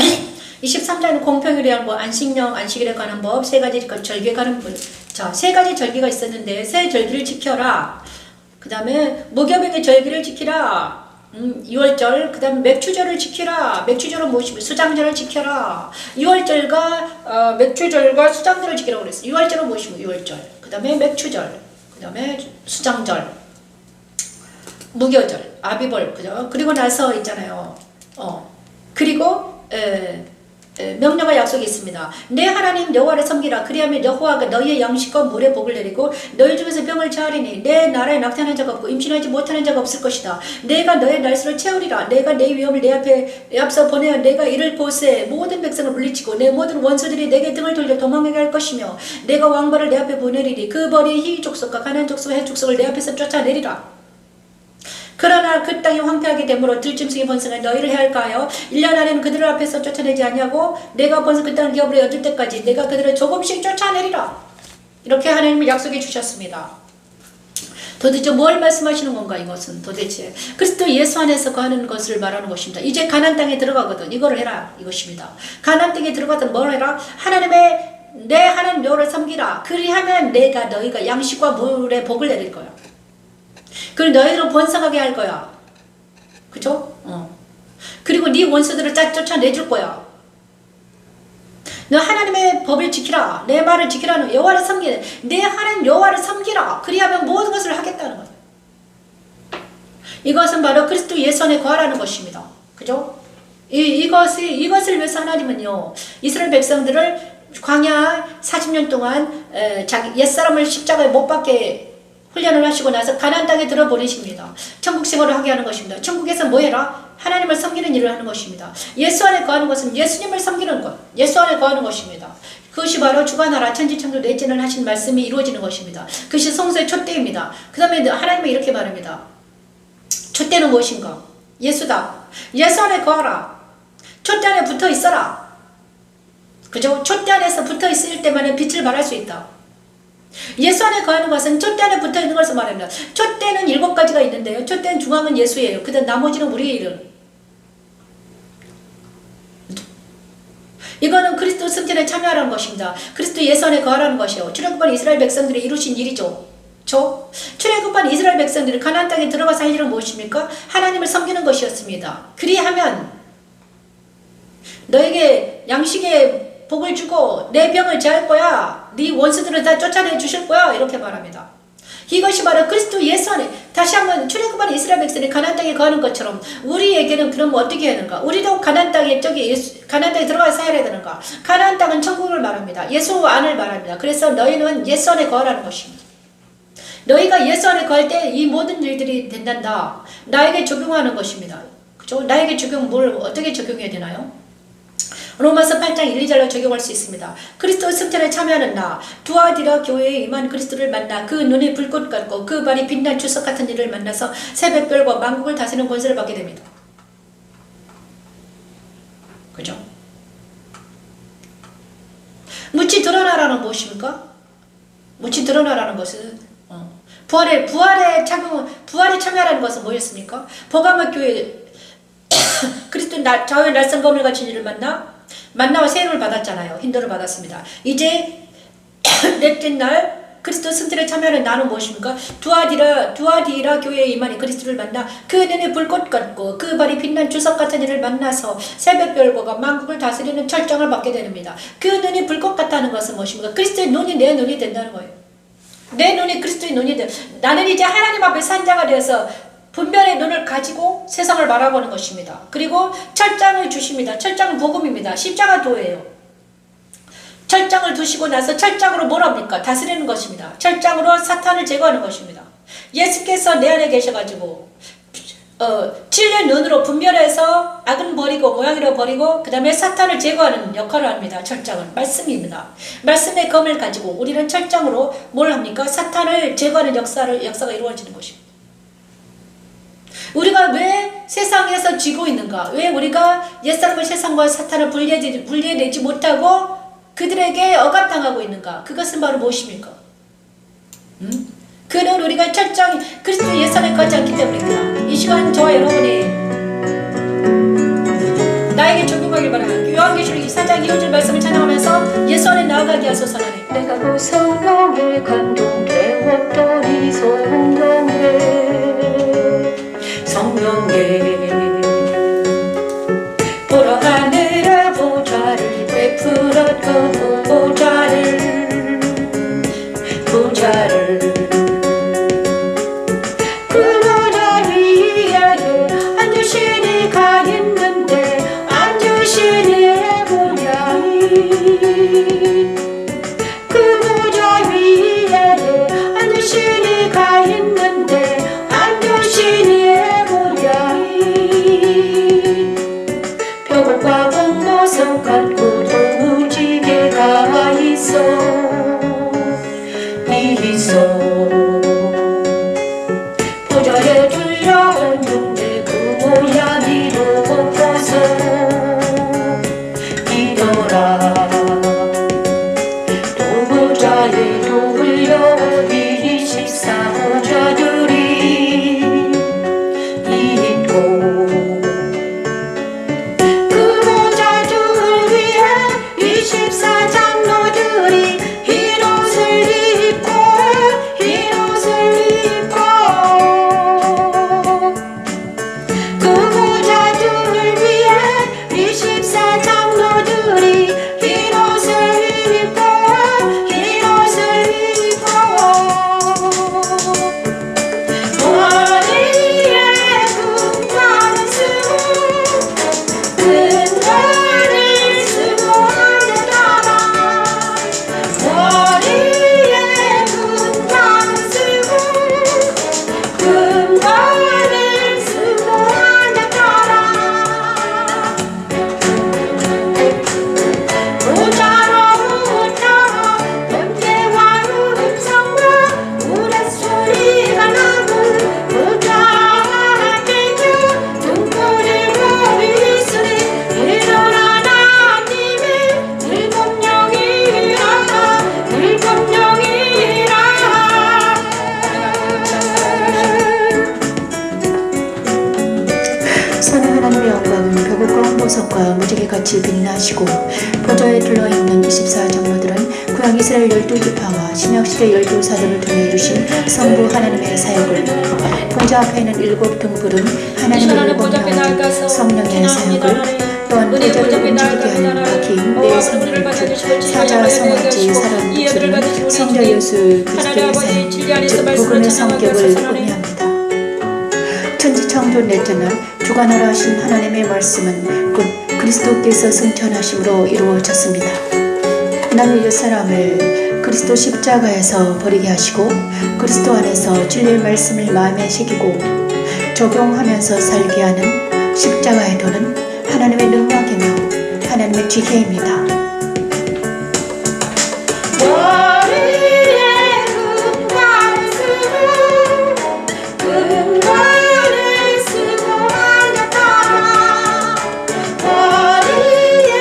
Speaker 2: 23장은 공평에 대한 법, 안식령, 안식일에 관한 법, 세 가지 절기에 관한 법. 자, 세 가지 절기가 있었는데 세 절기를 지켜라. 그 다음에 무교병의 절기를 지키라. 6월절, 그 다음에 맥추절을 지키라. 맥추절은 무엇이며 수장절을 지켜라. 6월절과 맥추절과 수장절을 지키라고 그랬어요. 6월절은 무엇이며 6월절, 그 다음에 맥추절, 그 다음에 수장절, 무교절, 아비벌, 그죠? 그리고 나서 있잖아요. 그리고 명령과 약속이 있습니다. 내 하나님 여호와를 섬기라. 그리하면 여호와가 너희의 양식과 물의 복을 내리고 너희 중에서 병을 자하리니 내 나라에 낙태하는 자가 없고 임신하지 못하는 자가 없을 것이다. 내가 너의 날수를 채우리라. 내가 내 위험을 내 앞에 앞서 보내어 내가 이를 곳에 모든 백성을 물리치고 내 모든 원수들이 내게 등을 돌려 도망하게 할 것이며 내가 왕벌을 내 앞에 보내리니 그 벌이 희 족속과 가나안 족속과 헷 족속을 내 앞에서 쫓아내리라. 그러나 그 땅이 황폐하게 되므로 들짐승이 번성해 너희를 해할까 하여 1년 안에는 그들을 앞에서 쫓아내지 아니하고 내가 번성 그 땅을 기업으로 얻을 때까지 내가 그들을 조금씩 쫓아내리라. 이렇게 하나님이 약속해 주셨습니다. 도대체 뭘 말씀하시는 건가 이것은 도대체 그리스도 예수 안에서 거하는 것을 말하는 것입니다. 이제 가나안 땅에 들어가거든 이거를 해라 이것입니다. 가나안 땅에 들어가든 뭘 해라 하나님의 내 하나님 여호와를 섬기라. 그리하면 내가 너희가 양식과 물의 복을 내릴 거야. 그리고 너희들은 번성하게 할 거야. 그죠? 그리고 네 원수들을 쫓아내줄 거야. 너 하나님의 법을 지키라. 내 말을 지키라는 여호와를 섬기라. 내 하나님 여호와를 섬기라. 그리하면 모든 것을 하겠다는 거예요. 이것은 바로 그리스도 예수 안에 거하라는 것입니다. 그죠? 이것을 위해서 하나님은요. 이스라엘 백성들을 광야 40년 동안 자기 옛사람을 십자가에 못 박게 훈련을 하시고 나서 가나안 땅에 들어 보내십니다. 천국 생활을 하게 하는 것입니다. 천국에서 뭐 해라? 하나님을 섬기는 일을 하는 것입니다. 예수 안에 거하는 것은 예수님을 섬기는 것. 예수 안에 거하는 것입니다. 그것이 바로 주관하라 천지창조 넷째를 하신 말씀이 이루어지는 것입니다. 그것이 성소의 촛대입니다. 그 다음에 하나님은 이렇게 말합니다. 촛대는 무엇인가? 예수다. 예수 안에 거하라. 촛대 안에 붙어 있어라. 그죠? 촛대 안에서 붙어 있을 때만은 빛을 발할 수 있다. 예수 안에 거하는 것은 촛대 안에 붙어 있는 것을 말합니다. 촛대는 7가지가 있는데요. 촛대는 중앙은 예수예요. 그 다음 나머지는 우리의 이름. 이거는 그리스도 승천에 참여하라는 것입니다. 그리스도 예수 안에 거하라는 것이요. 출애굽한 이스라엘 백성들이 이루신 일이죠. 출애굽한 이스라엘 백성들이 가나안 땅에 들어가서 할 일은 무엇입니까? 하나님을 섬기는 것이었습니다. 그리하면 너에게 양식의 복을 주고 내 병을 제할 거야. 네 원수들을 다 쫓아내 주실 거야. 이렇게 말합니다. 이것이 바로 그리스도 예수 안에 다시 한번 출애굽한 이스라엘 백성이 가나안 땅에 거하는 것처럼 우리에게는 그럼 어떻게 해야 되는가? 우리도 가나안 땅에 가나안 땅에 들어가서 살아야 되는가? 가나안 땅은 천국을 말합니다. 예수 안을 말합니다. 그래서 너희는 예수 안에 거하라는 것입니다. 너희가 예수 안에 거할 때 이 모든 일들이 된단다. 나에게 적용하는 것입니다. 그죠? 나에게 뭘 어떻게 적용해야 되나요? 로마서 8장 1, 2절로 적용할 수 있습니다. 그리스도 승천에 참여하는 나 두아디라 교회에 임한 그리스도를 만나 그 눈이 불꽃 같고 그 발이 빛난 주석 같은 이를 만나서 새벽별과 만국을 다스리는 권세를 받게 됩니다. 그죠? 묻히 드러나라는 무엇입니까? 묻히 드러나라는 것은 부활에 참여하라는 것은 뭐였습니까? 버가모 교회 그리스도 좌우의 날선 검을 갖춘 이를 만나와 새 이름을 받았잖아요. 힌도를 받았습니다. 이제 넷째 날 그리스도 승천에 참여하는 나는 무엇입니까? 두아디라 교회에 임하니 그리스도를 만나 그 눈에 불꽃 같고 그 발이 빛난 주석 같은 이를 만나서 새벽별과 만국을 다스리는 철장을 받게 됩니다. 그 눈이 불꽃 같다는 것은 무엇입니까? 그리스도의 눈이 내 눈이 된다는 거예요. 내 눈이 그리스도의 눈이 돼. 나는 이제 하나님 앞에 산자가 되어서 분별의 눈을 가지고 세상을 바라보는 것입니다. 그리고 철장을 주십니다. 철장은 복음입니다. 십자가 도예요. 철장을 두시고 나서 철장으로 뭘 합니까? 다스리는 것입니다. 철장으로 사탄을 제거하는 것입니다. 예수께서 내 안에 계셔가지고 7년 눈으로 분별해서 악은 버리고 모양이로 버리고 그 다음에 사탄을 제거하는 역할을 합니다. 철장은 말씀입니다. 말씀의 검을 가지고 우리는 철장으로 뭘 합니까? 사탄을 제거하는 역사가 이루어지는 것입니다. 우리가 왜 세상에서 쥐고 있는가? 왜 우리가 옛사람의 세상과 사탄을 분리해내지 못하고 그들에게 억압당하고 있는가? 그것은 바로 무엇입니까? 그는 우리가 철저히 그리스도 예수 안에 거하지 않기 때문입니다. 이 시간 저와 여러분이 나에게 적용하길 바랍니다. 요한계시록 24장 2절 말씀을 찬양하면서 예수 안에 나아가게 하소서.
Speaker 3: 내가 그 성령에 감동되었더니 성령에
Speaker 2: 보러 하늘의 보좌를 베풀었고 보좌를
Speaker 3: 그날 위에 앉으시니 가 있는데 앉으시니 보좌
Speaker 2: 있어 보좌에 둘려앉는데 그 모양이 높아서 이더라 또 보좌에 돌려 24 보좌들이 있고 그 보좌들 위에 24 장로들이 흰 옷을 입고 그 보좌들 위에 24 장로들이 흰 옷을 입고 머리에 금관을 쓰고 금관을 쓰고 앉았더라 머리에 금관을 쓰고 금관을 쓰고 앉았더라 보좌로부터 번개와 음성과 우레소리가 나고 보좌 앞에 등불을 보이으니 이는 하나님의 일곱 영이라
Speaker 3: 선한 하나님의 영광은 벽옥과 홍보석과 무지개 같이 빛나시고 보좌에 둘러있는 24 장로들은 구약 이스라엘 12지파와 신약시대 12사도를 통해 이루신 성부 하나님의 사역을 보좌 앞에는 7 등불은 하나님의 7명의 성령의 사역을 또한 보좌를 움직이게 하는 바퀴인 내 성령을 사자 성원지 사람 목소리는 성자 예수 그리스도의 삶 즉 복음의 성격을 의미합니다. 천지창조 넷째 날 주관하라 하신 하나님의 말씀은 곧 그리스도께서 승천하심으로 이루어졌습니다. 하나님의 옛사람을 그리스도 십자가에서 버리게 하시고 그리스도 안에서 진리의 말씀을 마음에 새기고 적용하면서 살게 하는 십자가의 도는 하나님의 능력이며 하나님의 지혜입니다.
Speaker 2: 머리에 금관을 쓰고 금관을 쓰고 앉았더라 머리에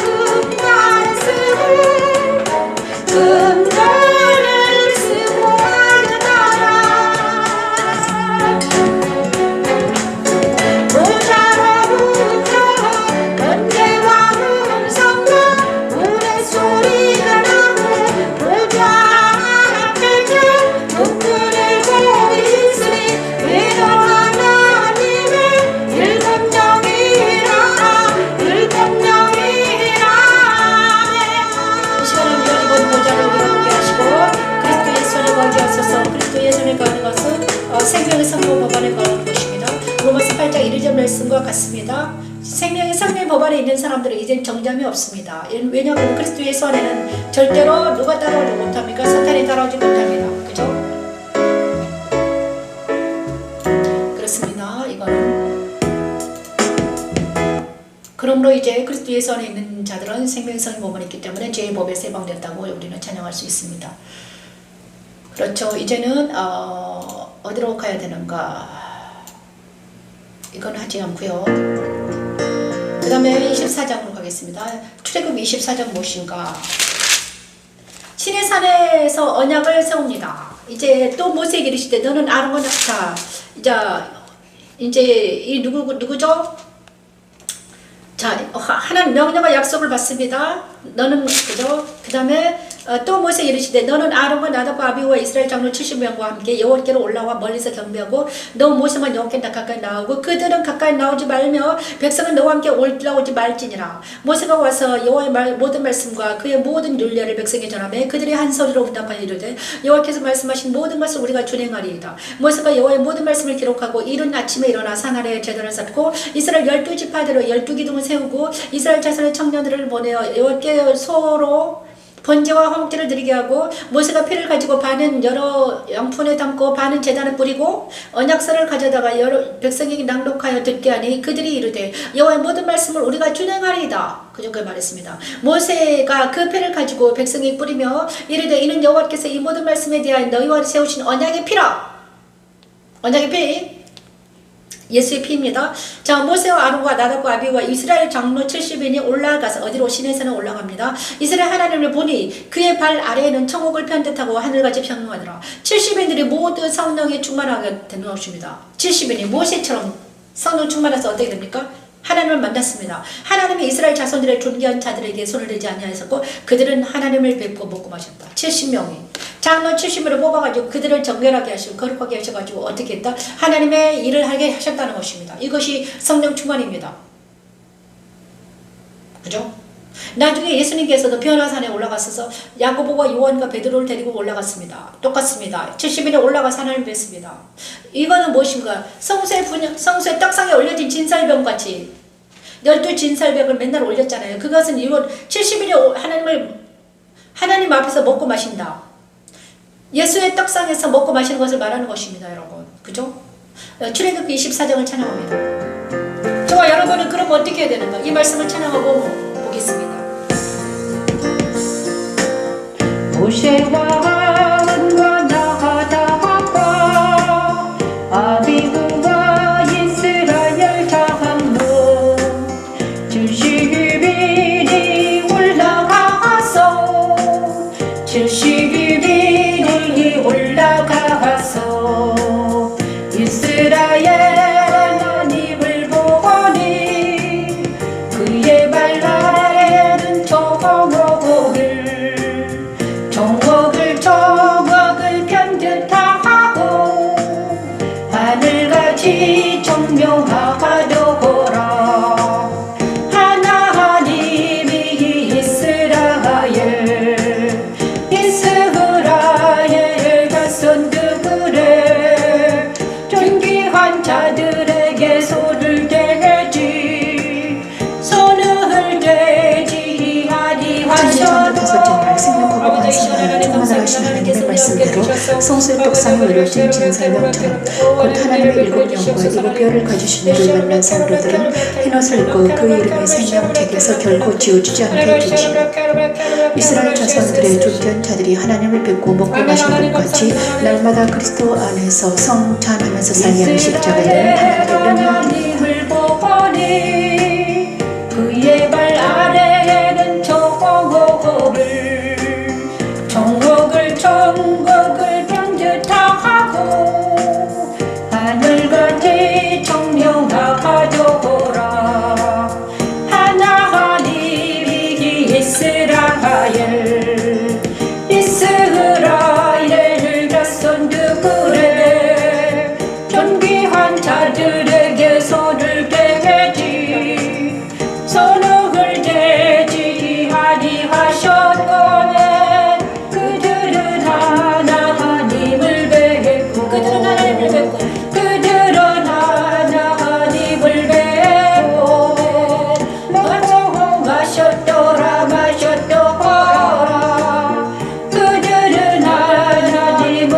Speaker 2: 금관을 쓰고 금관을 쓰고 앉았더라 보좌로부터 번개와 음성과 우레소리가 나고 보좌 앞에 등불을 보이으니 이는 하나님의 일곱 영이라 이 시간을 여기고 보좌를 우리가 하시고 그리스도의 손에 거기 하소서 그리스도의 손에 거는 것은 생명의 성부 법안에 거는 것입니다. 로마서 8장 1절 말씀과 같습니다. 생명의 성령 법안에 있는 사람들은 이젠 정잠이 없습니다. 왜냐하면 그리스도 예수 안에는 절대로 누가 따라오지 못합니까? 사탄이 따라오지 못합니다. 그죠? 그렇습니다. 이거는 그러므로 이제 그리스도 예수 안에 있는 자들은 생명의 성령 법안이 있기 때문에 죄의 법에서 해방됐다고 우리는 찬양할 수 있습니다. 그렇죠. 이제는 어디로 가야 되는가? 이건 하지 않고요. 그 다음에 24장으로 가겠습니다. 출애굽 24장 무엇인가? 신의 산에서 언약을 세웁니다. 이제 또 모세에게 이르시되 너는 아론과 자 이제 이 누구죠? 자 하나님 명령과 약속을 받습니다. 너는 그죠? 그 다음에 또 모세에게 이르시되 너는 아론과 나답과 아비후와 이스라엘 장로 70명과 함께 여호와께로 올라와 멀리서 경배하고 너 모세만 여호와께 가까이 나오고 그들은 가까이 나오지 말며 백성은 너와 함께 올라오지 말지니라. 모세가 와서 여호와의 모든 말씀과 그의 모든 율례를 백성에게 전하며 그들이 한 소리로 응답하여 이르되 여호와께서 말씀하신 모든 것을 우리가 준행하리이다. 모세가 여호와의 모든 말씀을 기록하고 이른 아침에 일어나 산 아래에 제단을 쌓고 이스라엘 12지파대로 12기둥을 세우고 이스라엘 자손의 청년들을 보내어 여호와께 소로 번제와 화목제를 드리게 하고 모세가 피를 가지고 반은 여러 양푼에 담고 반은 제단에 뿌리고 언약서를 가져다가 여러 백성에게 낭독하여 듣게 하니 그들이 이르되 여호와의 모든 말씀을 우리가 준행하리이다. 그 정도에 말했습니다. 모세가 그 피를 가지고 백성에게 뿌리며 이르되 이는 여호와께서 이 모든 말씀에 대하여 너희와 세우신 언약의 피라. 언약의 피, 예수의 피입니다. 자, 모세와 아론과 나답과 아비후와 이스라엘 장로 70인이 올라가서 어디로 시내산에 올라갑니다. 이스라엘 하나님을 보니 그의 발 아래에는 천국을 편듯하고 하늘같이 평등하더라. 70인들이 모두 성령에 충만하게 된 것입니다. 70인이 모세처럼 성령 충만해서 어떻게 됩니까? 하나님을 만났습니다. 하나님이 이스라엘 자손들의 존귀한 자들에게 손을 대지 아니하였고 그들은 하나님을 뵙고 먹고 마셨다. 70명이 장로 70명을 뽑아가지고 그들을 정결하게 하시고 거룩하게 하셔가지고 어떻게 했다? 하나님의 일을 하게 하셨다는 것입니다. 이것이 성령 충만입니다. 그죠? 나중에 예수님께서도 변화산에 올라가셔서 야고보와 요한과 베드로를 데리고 올라갔습니다. 똑같습니다. 70일에 올라가서 하나님을 뵙습니다. 이거는 무엇인가? 성소의 떡상에 올려진 진설병같이 12진설병을 맨날 올렸잖아요. 그것은 이건 70일에 하나님 앞에서 먹고 마신다. 예수의 떡상에서 먹고 마시는 것을 말하는 것입니다. 여러분. 그죠? 출애굽기 24장을 찬양합니다. 저와 여러분은 그럼 어떻게 해야 되는가? 이 말씀을 찬양하고 보겠습니다.
Speaker 3: 모세와 아론과 나다과 아비후와 이스라엘 장로 70일이 올라가서 70일이 올라가서 이스라엘 하나님을 보니 그의 발 아래는 정옥을 편듯하고 하늘같이 청명하도록 하나님이 이스라엘 자손들의 존귀한 자들에게 손을 대지 아니하셔도
Speaker 4: 충만하신 하나님의 말씀대로 성소의 떡상에 올려진 진설명처럼 곧 하나님의 일곱 영과 일곱 별을 가지신 이를 만난 성도들은 흰옷을 입고 그 이름의 생명책에서 결코 지워지지 않게 되지. 이스라엘 자손들의 존귀한 자들이 하나님을 뵙고 먹고 마시는 것 같이 날마다 그리스도 안에서 성찬하면서 살게 하는 십자가에는 하나님의
Speaker 3: 하나님을 보니 그의 발 아래에는 정옥을 편듯하고 하늘같이 청명하도록 하나님이 이스라엘 자손들의 존귀한 자들에게 손을 대지 아니하셨거늘 그들은 하나님을 뵙고 먹고 마셨더라 그들은 하나님을 뵙고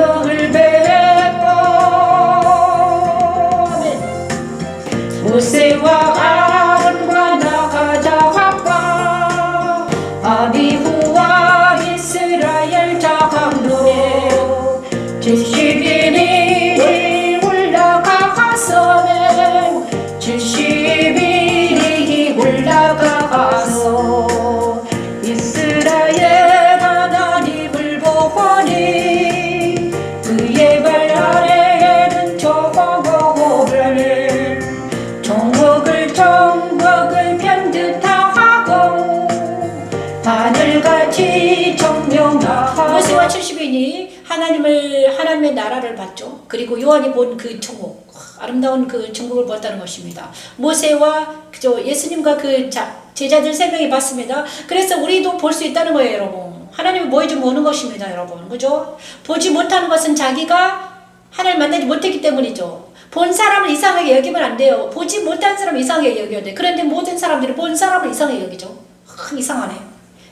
Speaker 3: 모세와 아론과 나다과 아비후와 이스라엘 장로 70일이 올라가서 70일이 올라가서 이스라엘 하나님을 보니 그의 발 아래에는 정옥을 편듯하고 하늘같이 청명하고
Speaker 2: 모세와 70인이 하나님의 나라를 봤죠. 그리고 요한이 본 그 천국, 아름다운 그 천국을 보았다는 것입니다. 모세와 예수님과 그 제자들 3명이 봤습니다. 그래서 우리도 볼 수 있다는 거예요, 여러분. 하나님이 보여주면 보는 것입니다, 여러분. 그죠? 보지 못하는 것은 자기가 하나님 만나지 못했기 때문이죠. 본 사람을 이상하게 여기면 안 돼요. 보지 못한 사람을 이상하게 여겨야 돼. 그런데 모든 사람들이 본 사람을 이상하게 여기죠. 이상하네.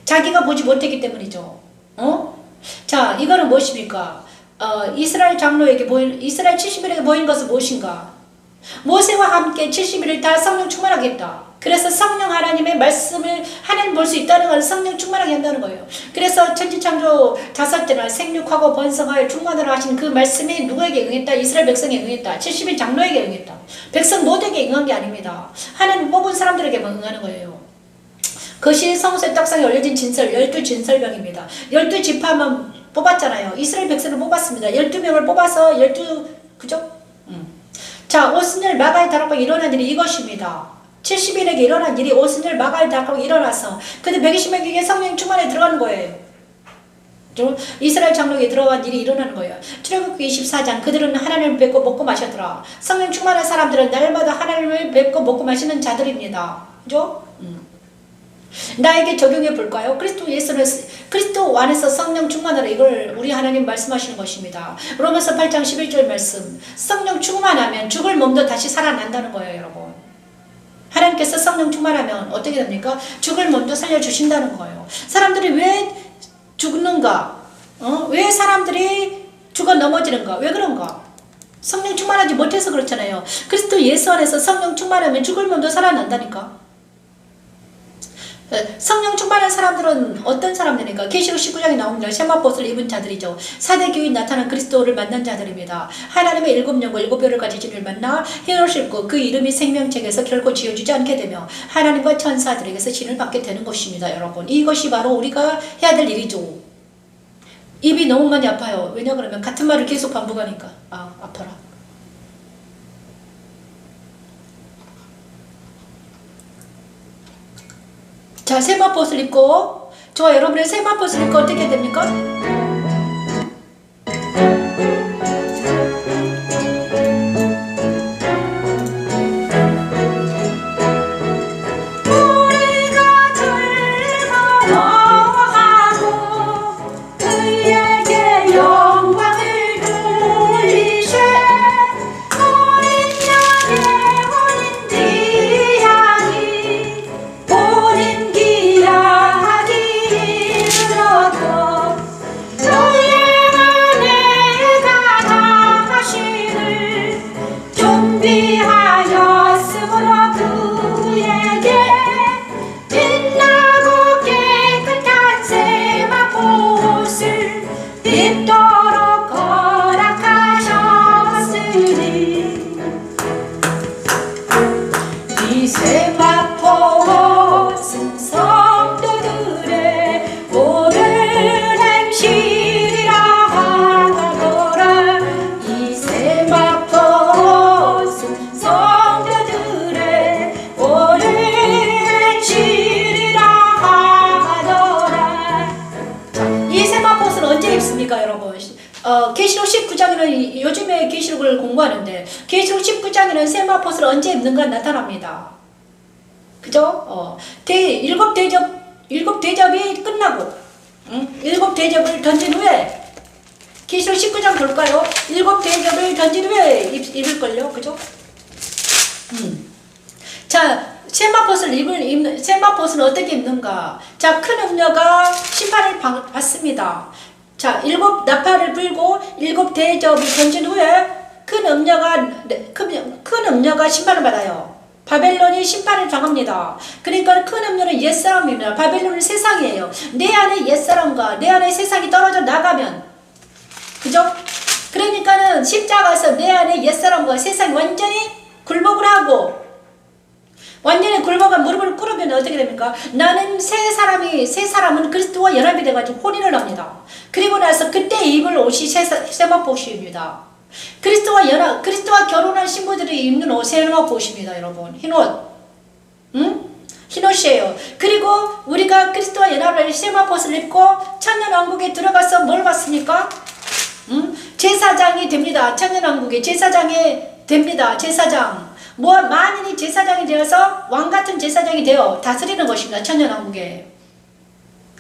Speaker 2: 자기가 보지 못했기 때문이죠. 자, 이거는 무엇입니까? 이스라엘 장로에게 보인, 이스라엘 70일에게 보인 것은 무엇인가? 모세와 함께 70일을 다 성령 충만하겠다. 그래서 성령 하나님의 말씀을 하나님 볼 수 있다는 걸 성령 충만하게 한다는 거예요. 그래서 천지창조 5때나 생육하고 번성하여 충만하라 하신 그 말씀이 누구에게 응했다? 이스라엘 백성에 응했다. 70일 장로에게 응했다. 백성 모두에게 응한 게 아닙니다. 하나님 뽑은 사람들에게만 응하는 거예요. 그것이 성소의 떡상에 올려진 진설, 12진설병입니다. 12지파만 뽑았잖아요. 이스라엘 백성을 뽑았습니다. 12명을 뽑아서 그죠? 자, 오순절 마가의 다락방 일어난 일이 이것입니다. 70일에게 일어난 일이 오순절 마가의 다락방 일어나서 근데 120명에게 성령 충만에 들어가는 거예요. 이스라엘 장로에게 들어간 일이 일어나는 거예요. 출애굽기 24장 그들은 하나님을 뵙고 먹고 마셨더라. 성령 충만한 사람들은 날마다 하나님을 뵙고 먹고 마시는 자들입니다. 그죠? 나에게 적용해 볼까요? 그리스도 안에서 성령 충만하라. 이걸 우리 하나님 말씀하시는 것입니다. 로마서 8장 11절 말씀. 성령 충만하면 죽을 몸도 다시 살아난다는 거예요, 여러분. 하나님께서 성령 충만하면 어떻게 됩니까? 죽을 몸도 살려주신다는 거예요. 사람들이 왜 죽는가? 왜 사람들이 죽어 넘어지는가? 왜 그런가? 성령 충만하지 못해서 그렇잖아요. 그리스도 예수 안에서 성령 충만하면 죽을 몸도 살아난다니까. 성령 충만한 사람들은 어떤 사람들입니까? 계시록 19장에 나옵니다. 세마포스를 입은 자들이죠. 사대교인 나타난 그리스도를 만난 자들입니다. 하나님의 7영과 7뼈를 가진 이를 만나 흰옷을 입고 그 이름이 생명책에서 결코 지워지지 않게 되며 하나님과 천사들에게서 신을 받게 되는 것입니다. 여러분, 이것이 바로 우리가 해야 될 일이죠. 입이 너무 많이 아파요. 왜냐 그러면 같은 말을 계속 반복하니까 아파라. 자, 세마포스를 입고, 여러분의 세마포스를 입고 어떻게 됩니까? 계시록 19장에는 요즘에 계시록을 공부하는데 계시록 19장에는 세마포스를 언제 입는가 나타납니다. 그죠? 일곱 대접이 끝나고 7대접을 던진 후에 계시록 19장 볼까요? 7대접을 던진 후에 입을걸요. 그죠? 자, 세마포스는 어떻게 입는가? 자, 큰 음녀가 심판을 받습니다. 자, 7 나팔을 불고 7대접을 던진 후에 큰 음녀가 심판을 받아요. 바벨론이 심판을 당합니다. 그러니까 큰 음녀는 옛사람입니다. 바벨론은 세상이에요. 내 안에 옛사람과 내 안에 세상이 떨어져 나가면, 그죠? 그러니까는 십자가에서 내 안에 옛사람과 세상이 완전히 굴복을 하고, 완전히 굴복한 무릎을 꿇으면 어떻게 됩니까? 나는 새 사람은 그리스도와 연합이 돼가지고 혼인을 합니다. 그리고 나서 그때 입을 옷이 세마포스입니다. 그리스도와 결혼한 신부들이 입는 옷 세마포스입니다, 여러분. 흰옷. 흰옷이에요. 그리고 우리가 그리스도와 연합을 세마포스를 입고 천년왕국에 들어가서 뭘 받습니까? 제사장이 됩니다. 천년왕국에 제사장이 됩니다. 제사장. 만인이 제사장이 되어서 왕같은 제사장이 되어 다스리는 것입니다. 천년왕국에.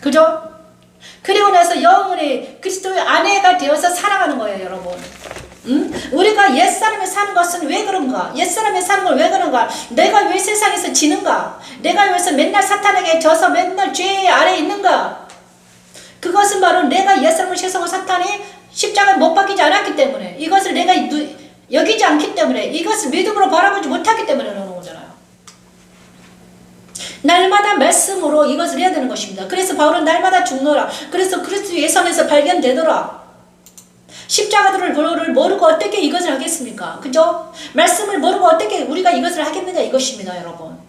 Speaker 2: 그죠? 그리고 나서 영원히 그리스도의 아내가 되어서 살아가는 거예요, 여러분. 우리가 옛사람에 사는 것은 왜 그런가? 옛사람에 사는 걸 왜 그런가? 내가 왜 세상에서 지는가? 내가 여기서 맨날 사탄에게 져서 맨날 죄 아래 있는가? 그것은 바로 내가 옛사람을 죄송한 사탄이 십자가에 못 박히지 않았기 때문에, 이것을 내가 여기지 않기 때문에, 이것을 믿음으로 바라보지 못하기 때문에 그러는 거잖아요. 날마다 말씀으로 이것을 해야 되는 것입니다. 그래서 바울은 날마다 죽노라. 그래서 그리스도 예수 안에서 발견되더라. 십자가들을 모르고 어떻게 이것을 하겠습니까? 그죠? 말씀을 모르고 어떻게 우리가 이것을 하겠느냐 이것입니다, 여러분.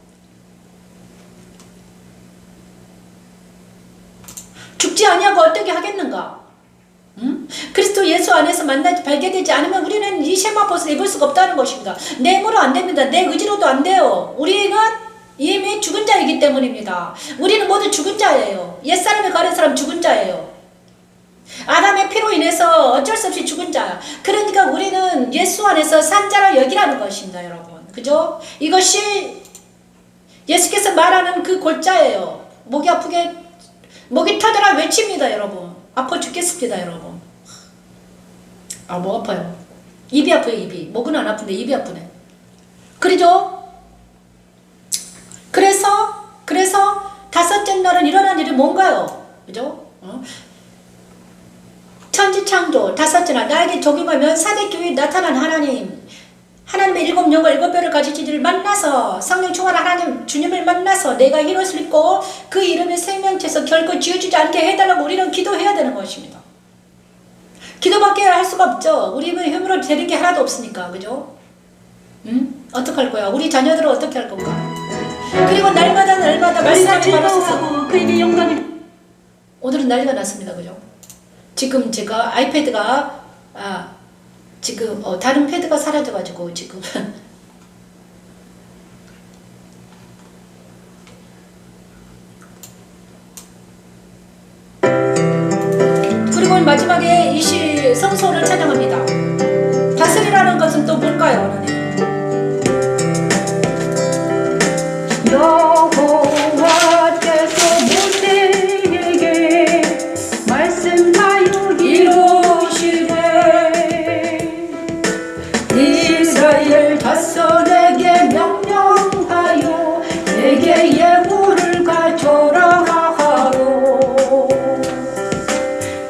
Speaker 2: 죽지 아니하고 어떻게 하겠는가? 그리스도 예수 안에서 발견되지 않으면 우리는 이 세마포스를 입을 수가 없다는 것입니다. 내 힘으로 안 됩니다. 내 의지로도 안 돼요. 우리는 이미 죽은 자이기 때문입니다. 우리는 모두 죽은 자예요. 옛사람에 가는 사람 죽은 자예요. 아담의 피로 인해서 어쩔 수 없이 죽은 자야. 그러니까 우리는 예수 안에서 산 자라 여기라는 것입니다, 여러분. 그죠? 이것이 예수께서 말하는 그 골자예요. 목이 터져라 외칩니다, 여러분. 아파 죽겠습니다, 여러분. 목 아파요. 입이 아파요, 입이. 목은 안 아픈데 입이 아프네. 그러죠? 그래서 다섯째 날은 일어난 일이 뭔가요? 그죠? 천지창조 다섯째 날 나에게 적용하면 사대교회에 나타난 하나님의 일곱 영과 일곱 뼈를 가진 이들을 만나서 성령 충만한 하나님 주님을 만나서 내가 흰옷을 입고 그 이름의 생명체에서 결코 지어주지 않게 해달라고 우리는 기도해야 되는 것입니다. 기도밖에 할 수가 없죠. 우리는 힘으로 되는 게 하나도 없으니까. 그죠? 어떡할 거야? 우리 자녀들은 어떻게 할 건가? 그리고 날마다 말씀을 받아서
Speaker 3: 그에게 영광이.
Speaker 2: 오늘은 난리가 났습니다. 그죠? 지금 제가 아이패드가 지금 다른 패드가 사라져가지고 지금 그리고 마지막에 이시 성소를 찬양합니다. 다스리라는 것은 또 뭘까요? 하나님?
Speaker 3: 여호와께서 모세에게 말씀하여 이루시되 이스라엘 자손에게 명령하여 내게 예물을 가져라 하고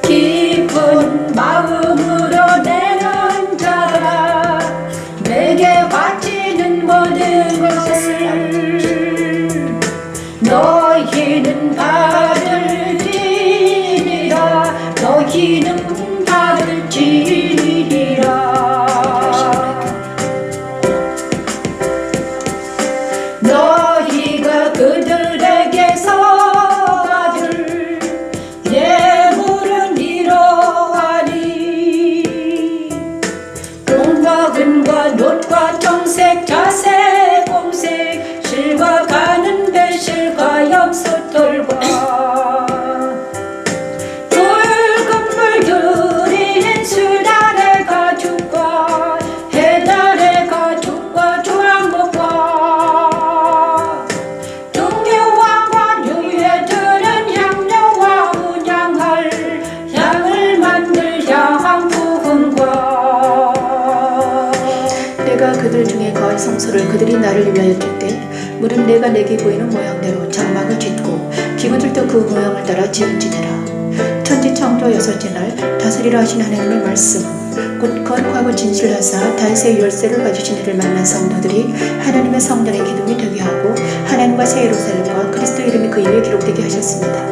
Speaker 3: 깊은 마음으로 내는 자라 내게 바치는 모든 것을 너희는 받을지니라 너희는 받을지니라 너희가 그들에게서 받을 예물은 이러하니 금과 은과 놋과 청색 자색 공색 실과 가는 배실과 염소털과 붉은 물들인 수달의 가죽과 해달의 가죽과 조랑목과 등유와 관유에 드는 향료와 운양할 향을 만들 향 부흥과 내가 그들 중에 거할 성소를 그들이 나를 위하여 짓되 물은 내가 내게 보이는 모양대로 장막을 짓고 기구들도 그 모양을 따라 지은지니라. 천지창조 여섯째 날 다스리라 하신 하나님의 말씀 곧 거룩하고 진실하사 다윗의 열쇠를 가지신 이를 만난 성도들이 하나님의 성전의 기둥이 되게 하고 하나님과 새 예루살렘과 그리스도 이름이 그 위에 기록되게 하셨습니다.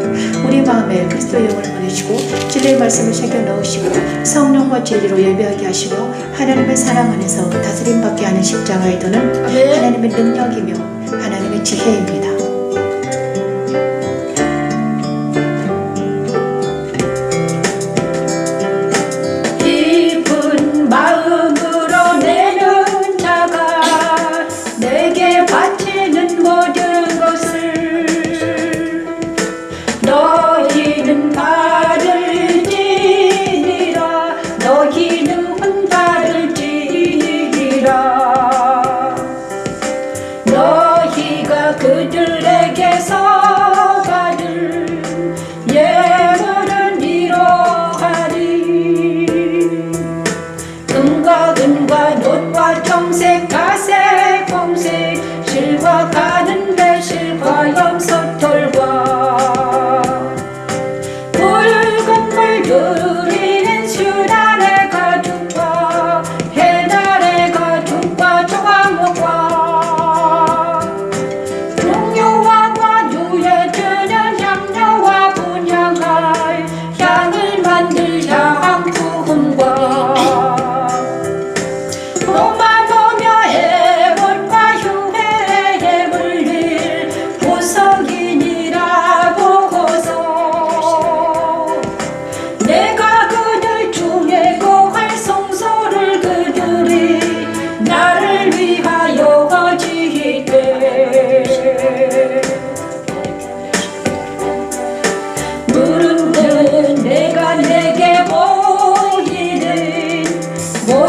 Speaker 3: 우리 마음에 그리스도의 영을 보내시고 진리의 말씀을 새겨 넣으시고 성령과 진리로 예배하게 하시고 하나님의 사랑 안에서 다스림 받게 하는 십자가의 도는 하나님의 능력이며 하나님의 지혜입니다. 깊은 마음으로 내는 자가 내게 바치는 모든 것을 너희는 받을지니라 너희는 받을지니라 너희가 그들에게서 받을 예물은 이러하니 금과 은과 놋과 청색 가색 공색 실과 가는 배실과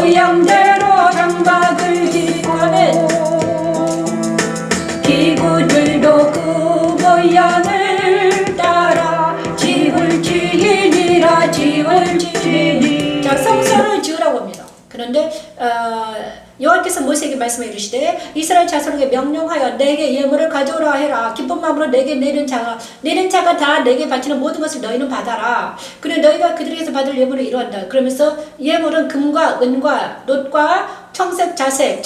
Speaker 2: 모양대로 장막을 짓고는 기구들도 그 모양을 따라 집을 지으리라. 집을 지으리. 자, 성소를 지으라고 합니다. 그런데 여호와께서 모세에게 말씀해 이르시되 이스라엘 자손에게 명령하여 내게 예물을 가져오라 해라. 기쁜 마음으로 내게 내는 자가 다 내게 바치는 모든 것을 너희는 받아라. 그리고 너희가 그들에게서 받을 예물을 이루한다. 그러면서 예물은 금과 은과 놋과 청색, 자색,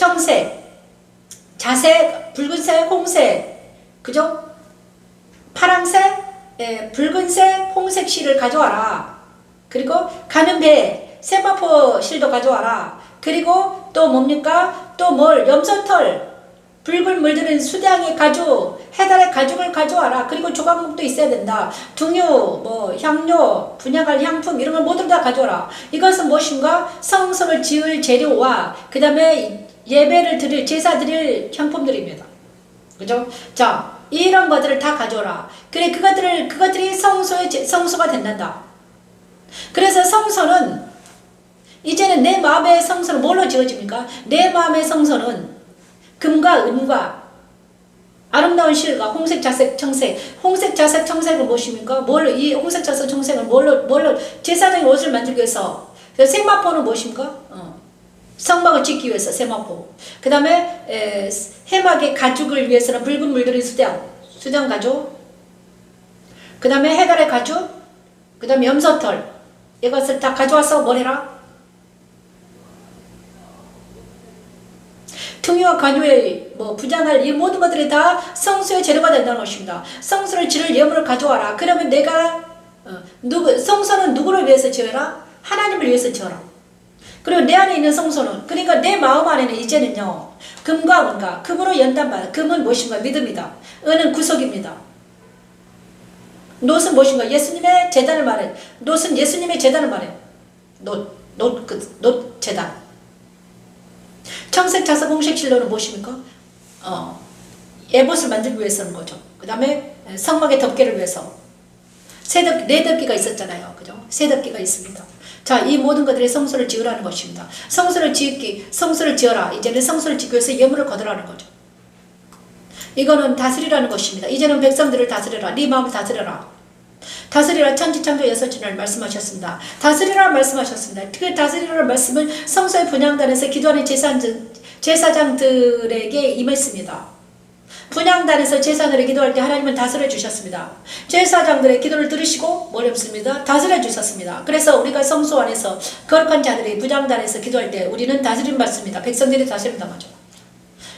Speaker 2: 붉은색, 홍색, 그죠? 파랑색, 붉은색, 홍색 실을 가져와라. 그리고 가는 배, 세마포 실도 가져와라. 그리고 또 뭡니까? 또 염소털, 붉은 물들은 수량의 가죽, 해달의 가죽을 가져와라. 그리고 조각목도 있어야 된다. 등유, 향료, 분양할 향품 이런 걸 모두 다 가져와라. 이것은 무엇인가? 성소를 지을 재료와 그 다음에 예배를 드릴, 제사 드릴 향품들입니다. 그죠? 자, 이런 것들을 다 가져오라. 그래, 그것들이 성소가 된단다. 그래서 성소는 이제는 내 마음의 성소는 뭘로 지어집니까? 내 마음의 성소는 금과 은과 아름다운 실과 홍색, 자색, 청색. 홍색, 자색, 청색은 무엇입니까? 이 홍색, 자색, 청색은 뭘로 제사장의 옷을 만들기 위해서. 세마포는 무엇입니까? 성막을 짓기 위해서 세마포. 그 다음에 해막의 가죽을 위해서는 붉은 물들인 수정 가죽. 그 다음에 해달의 가죽. 그 다음에 염소털. 이것을 다 가져와서 뭘 해라? 등유와 관유의 부장할 이 모든 것들이 다 성소의 재료가 된다는 것입니다. 성소를 지을 예물을 가져와라. 그러면 내가 성소는 누구를 위해서 지어라? 하나님을 위해서 지어라. 그리고 내 안에 있는 성소는, 그러니까 내 마음 안에는 이제는요, 금과 은과, 금으로 연단받아. 금은 무엇인가? 믿음이다. 은은 구속입니다. 놋은 무엇인가? 예수님의 제단을 말해. 놋은 예수님의 제단을 말해. 놋 제단. 청색, 자색, 홍색 실로는 무엇입니까? 에봇을 만들기 위해서는 거죠. 그 다음에 성막의 덮개를 위해서. 네 덮개가 있었잖아요. 그죠? 세 덮개가 있습니다. 자, 이 모든 것들이 성소를 지으라는 것입니다. 성소를 지어라. 이제는 성소를 짓기 위해서 예물을 거두라는 거죠. 이거는 다스리라는 것입니다. 이제는 백성들을 다스려라. 네 마음을 다스려라. 다스리라. 천지창조 여섯주를 말씀하셨습니다. 다스리라 말씀하셨습니다. 그 다스리라는 말씀을 성소의 분향단에서 기도하는 제사장들에게 임했습니다. 분향단에서 제사장들이 기도할 때 하나님은 다스려 주셨습니다. 제사장들의 기도를 들으시고 뭘 했습니다? 다스려 주셨습니다. 그래서 우리가 성소 안에서 거룩한 자들이 분향단에서 기도할 때 우리는 다스림 받습니다. 백성들이 다스림 당하죠.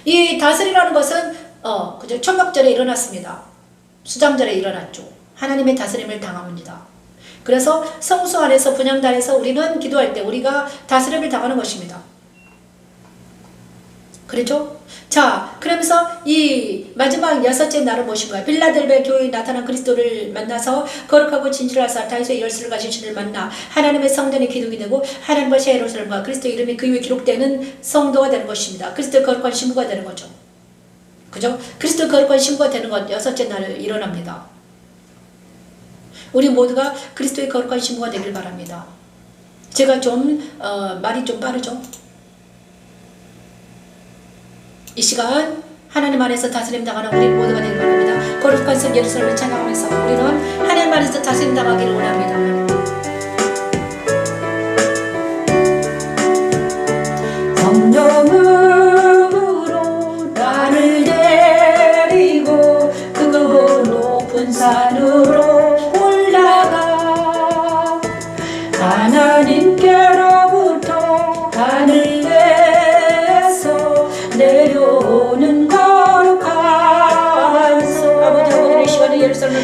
Speaker 2: 이 다스리라는 것은 그죠? 초막절에 일어났습니다. 수장절에 일어났죠. 하나님의 다스림을 당합니다. 그래서 성소 안에서 분향단에서 우리는 기도할 때 우리가 다스림을 당하는 것입니다. 그렇죠? 자, 그러면서 이 마지막 여섯째 날은 무엇인가요? 빌라델베 교회에 나타난 그리스도를 만나서 거룩하고 진실하사 다윗의 열쇠를 가진 신을 만나 하나님의 성전의 기둥이 되고 하나님과 새 예루살렘과 그리스도의 이름이 그 위에 기록되는 성도가 되는 것입니다. 그리스도의 거룩한 신부가 되는 거죠. 그죠? 그리스도의 거룩한 신부가 되는 것 여섯째 날에 일어납니다. 우리 모두가 그리스도의 거룩한 신부가 되길 바랍니다. 제가 말이 좀 빠르죠? 이 시간 하나님 안에서 다스림 당하는 우리 모두가 되길 바랍니다. 거룩한 성 예루살렘을 찬양하면서 우리는 하나님 안에서 다스림 당하기를 원합니다. 성령으로 나를 데리고 그 높은 산으로 올라가 하나님께로부터 하늘에서 내려오는 거룩한 성. 아버지의 시간에 예루살렘을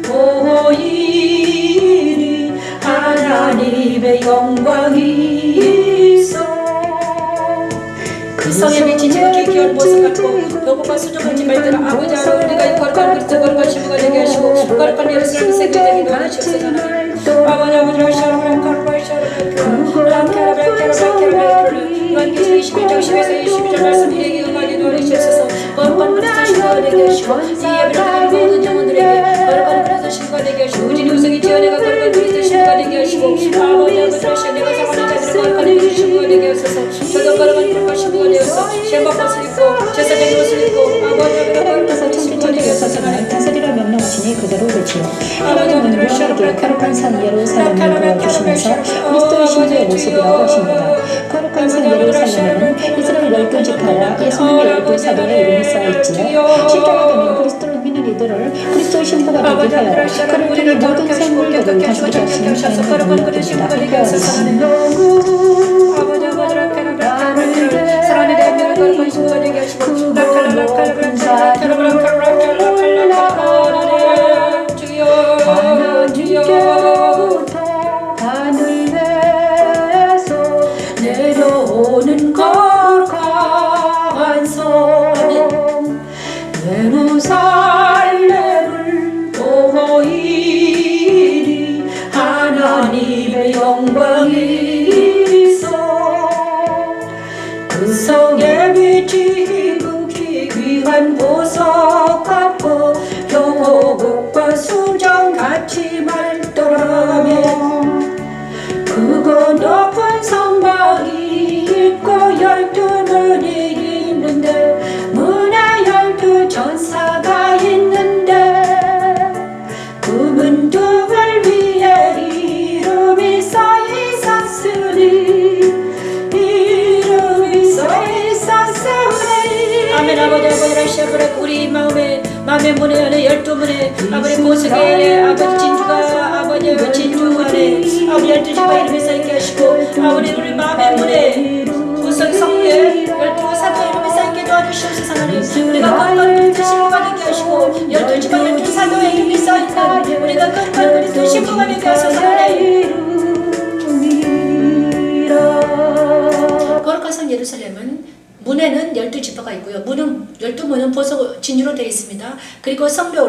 Speaker 2: 보이니 하나님의 영광이 있어. 그 성에 미친 지극히 귀한 모습 같고 배고파 수족하지 말더라. 아버지 하나님 우리가 이 거룩한 그리스도 거룩한 신부가 되게 하시고 거룩한 예루살렘 세계 되게 도와주시옵소서. 아버지 하나님 요한계시록 21장 10에서 22절 말씀 우리에게 응하게 도와주시옵소서. 거룩한 그리스도 신부가 되게 하시고 이 예배를 드리는 모든 영혼들에게 거룩한 그리스도 신부가 되게 하시고 우리 구성이 지어내가 거룩한 그리스도 신부가 되게 하시고 주시고 아버지 아버지 내가 사랑하는 자들을 거룩한 것을 신부가 되게 하소서. 저도 거룩한 것과 신부가 되어서 시험받고 옷을 입고 제사장의 옷을 입고 아버지 아버지
Speaker 3: 하나님께서 천지천지에서는 다스리라 명령하시니 그대로 되지요. 하나님은 유언에게 거룩한 산 예루살렘을 보여주시면서 그리스도의 신부의 모습이라고 하십니다. 거룩한 산 예루살렘에는 이스라엘 12지파와 예수님의 12사도의 이름이 쌓여있지요. 십자가되는 그리스도를 믿는 이들을 그리스도의 신부가 되게 하여 그를 통해 모든 생물들을 다스리게 하시는 하나님의 능력입니다.
Speaker 2: 아버지 아버지 사랑의 대한민국 거룩한 신부가 되게 하시고
Speaker 3: 하늘에서 내려오는 거룩한 성 예루살렘을 보이니 하나님의 영광이 있어 그 성에 빛이 묵기 위한 보석 같고 경호국과 수정같이 맑더라며 그거 높은 성막이 있고 12문이 있는데 문에 12 전사가 있는데 그 문둥을 위에 이름이 써 있었으니 이름이 써 있었으니
Speaker 2: 아멘. 아버지 아버지 시아브라 우리 마음의 문에 안에 12문에 아버지 보석에 아버지 진주가 아버지 진주 안에 아버지 12지파 이름이 쌓이게 하시고 아버지 우리 마음의 문에 보석 성부에 12사도 이름이 쌓이게 도와주시옵소서. 하나님 우리가 거룩한 그리스도 신부가 되게 하시고 12지파 12사도의 이름이 쌓이는 우리가 거룩한 그리스도 신부가 되게 하소서. 하나님 거룩한 성 예루살렘은 문에는 12지파가 있고요. 문은 12문은 보석 진주로 되어 있습니다. 그리고 성벽에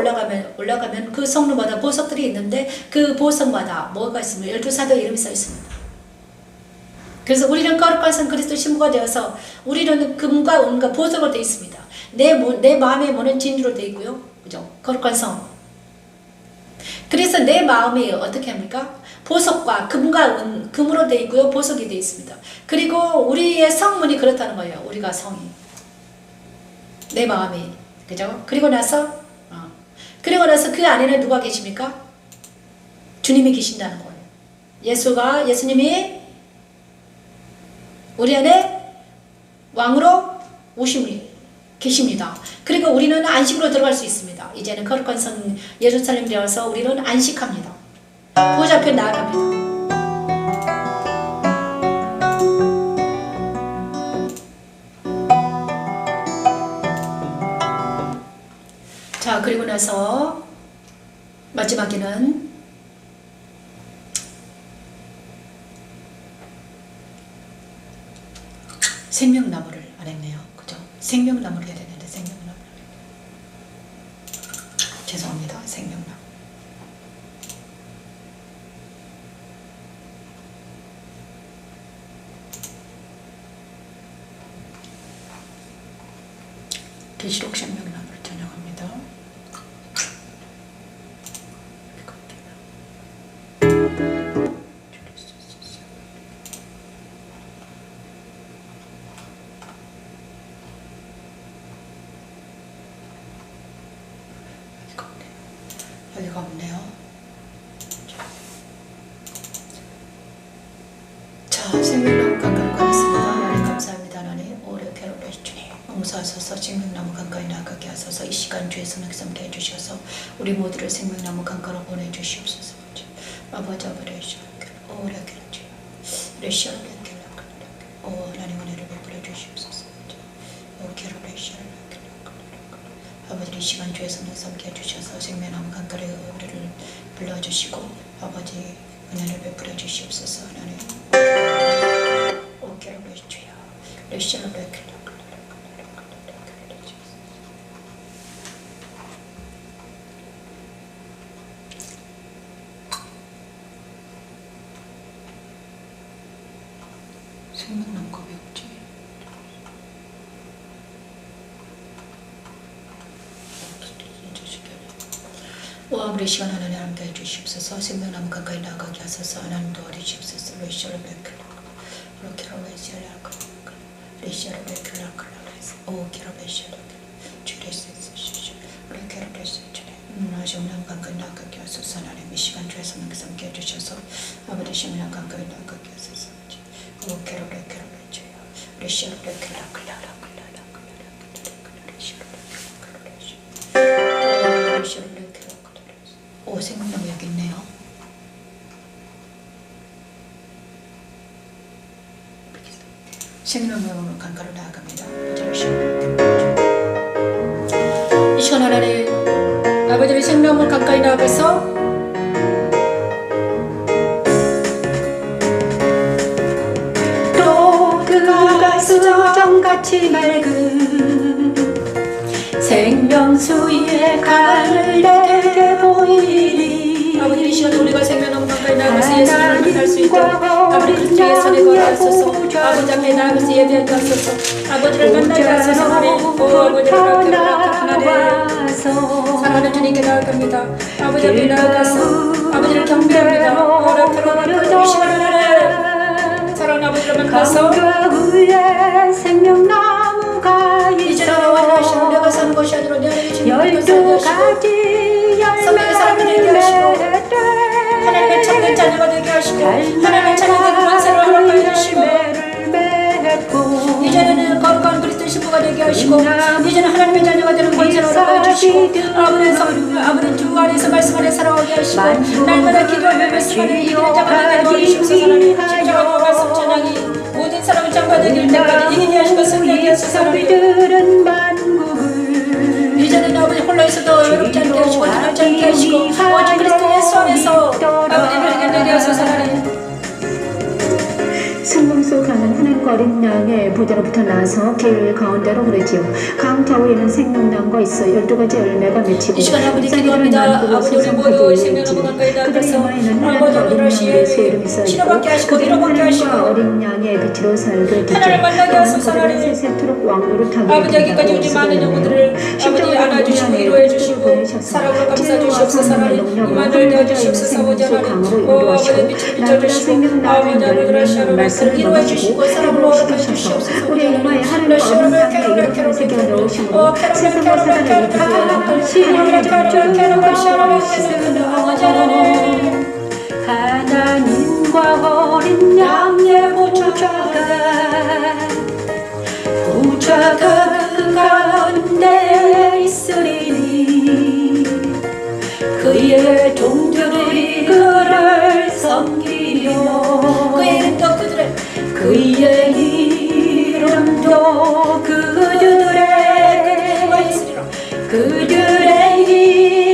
Speaker 2: 올라가면 그 성루마다 보석들이 있는데 그 보석마다 뭐가 있습니다. 12사도의 이름이 써 있습니다. 그래서 우리는 거룩한 성 그리스도 신부가 되어서 우리는 금과 은과 보석으로 되어 있습니다. 내 마음의 문은 진주로 되어 있고요. 그죠? 거룩한 성. 그래서 내 마음이 어떻게 합니까? 보석과 금과 금으로 되어 있고요. 보석이 되어 있습니다. 그리고 우리의 성문이 그렇다는 거예요. 우리가 성이. 내 마음이. 그죠? 그리고 나서 그 안에는 누가 계십니까? 주님이 계신다는 거예요. 예수님이 우리 안에 왕으로 계십니다. 그리고 우리는 안식으로 들어갈 수 있습니다. 이제는 거룩한 성 예루살렘 되어서 우리는 안식합니다. 보좌 앞에 나아갑니다. 자, 그리고 나서 마지막에는 생명나무를 안 했네요. 그죠? 생명나무를 해야 되는데 생명나무. 죄송합니다. 생명나무. 계시록 생명나무를 전용합니다. 여기가 없네요. 자, 생명나무 가까이 가겠습니다. 하나님 감사합니다. 하나님 오래 괴롭게 주님 용서하소서. 생명나무 가까이 나가게 하소서. 이 시간 주의 손을 삼게 해주셔서 우리 모두를 생명나무 가까이로 보내주시옵소서. 아버지 아버지 오래 괴롭게 레시아를 하나님 은혜를 베풀어 주시옵소서. 아버지 이 시간 주의 손을 삼게 해주셔서 생명나무 강가에 우리를 불러주시고 아버지 은혜를 베풀어 주시옵소서. 하나님 오케이 주여 레시아를 생명나무 겁이 없지. 우리 시간 하나님 함께 해주시옵소서. 생명나무 가까이 나가게 하소서. 하나님 도와주시옵소서. 레시아로 베클라 로케로 베시아라 레시아로 베클라 오 키로 베시아라 주레스스 레케로 베시 하시오나무 가까이 나가게 하소서. 하나님 이 시간 주에서 함께 해주셔서 아버지 생명나무 가까이 나가게 하소서. 오 키로 레케로 베시아라 레시아로 베클라 오, 생명나무 여기 있네요. 생명나무 강가로 나아갑니다. 이 시간 하나님 아버지의 생명나무 가까이 나아가서
Speaker 3: 또 그가 수정같이 맑은 생명수의 강을 내게 보이니
Speaker 2: 아버지 이 시간 우리가 생명나무 가까이 나아가서 예수님을 만날 수 있도록 아버지 그리스도의 손에 걸어가소서. 아버지 앞에 나아가서 예배하게 하소서. 아버지를 만나게 하소서. 하나님 오 아버지를 하나님 사랑하는 주님께 나아갑니다. 아버지 앞에 나아가서 아버지를 경배합니다. 오라카로라카로 이 시간 하나님 사랑하는 아버지를 만나서
Speaker 3: 위에 생명나무가
Speaker 2: 이제는
Speaker 3: 있어
Speaker 2: 원하시는 내가 사는 것이 아니라 내 안에 계신 하나님께서
Speaker 3: 12가지
Speaker 2: 성령의 사람이 되게 하시고
Speaker 3: 열매를
Speaker 2: 하나님의 참된 자녀가 되게 하시고 하나님의 자녀된 권세를 허락하여 주시고 이제는 거룩한 그리스도 신부가 되게 하시고 이제는 하나님의 자녀가 되는 권세를 허락하여 주시고 아버지 주 안에서 말씀 안에 살아가게 하시고 날마다 기도하며 말씀 안에 이기는 자가 되게 도와주시옵소서. 하나님 십자가와 말씀 찬양이 모든 사람을 장관되길 때까지 이기게 하시고 승리하게 하소서. 이제는 아버지 홀로 있어도 외롭지 않게 하시고 두렵지 않게 하시고 오직 그리스도 예수 안에서 아버지를 해결되게 하소서. 하나님
Speaker 3: 승봉소 강은 하나님과 어린 양의 보좌로부터 나서 길 가운데로 흐르지요. 강 좌우에는 생명나무가 있어 12가지 열매가 맺히고
Speaker 2: 이 시간 아버지 기도합니다. 아버지 우리 모두 생명나무 가까이 나가서 아버지 어린 시에 치료받게 하시고 위로받게 하시고
Speaker 3: 어린 양의 빛으로 살게 되죠.
Speaker 2: 하나님을 만나게 하소서. 하나님
Speaker 3: 세세토록 왕으로 타게
Speaker 2: 아버지 여기까지 오지 많은 영혼들을 아버지 안아주시고 위로해 주시고 사랑으로 감싸 주시옵소서. 하나님 이만을 되어 주시옵소서. 아버지 하나님 오 아버지 빛을 비춰주시고 아버지 아버지를 시아로 위로해 주시고 사랑으로 허락해 주시옵소서.
Speaker 3: 우리 이마에 하나님과 어린 양의 이름을 새겨 넣으시고 세상과 사단을 하나님과 어린 양의 보좌가 그 가운데 있으리니 그의 종들이 그를 섬기며 그의 이름도 그들의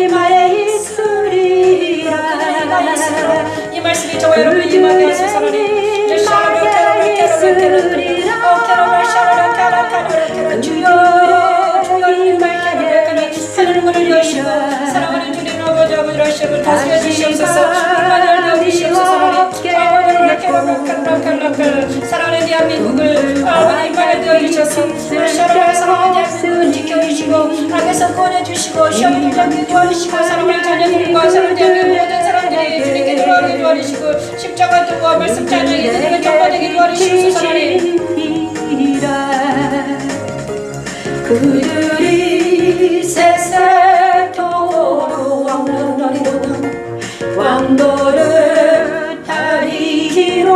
Speaker 3: 이마에 있으리라.
Speaker 2: 이 말씀이 저와 여러분의 이마에 하소서. 하나님 하나님을 여시고 사랑하는 주님 아버지 아버지를 하시고 다스려 주시옵소서. 이만을 주시옵소서. 사랑하는 대한민국을 아버지 이만을 되어주셔서 러시아를 사랑하는 대한민국을 지켜주시고 악에서 구원해주시고 시험을 잡게 도와주시고 사랑하는 자녀들과 사랑하는 대한민국 모든 사람들이 주님께 돌아오게 도와주시고 십자가 도와 말씀 찬양이 드리는 정보되게 도와주시옵소서. 하나님
Speaker 3: 그들이 세세토록 왕노를 다리기로다.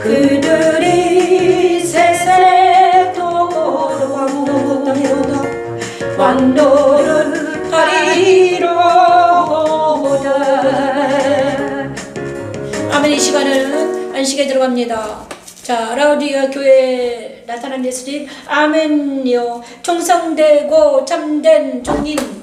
Speaker 3: 그들이 세세토록 왕노를 다리기로다.
Speaker 2: 아멘. 이 시간은 안식에 들어갑니다. 자, 라우디아 교회에 나타난 예수님 아멘요. 충성되고 참된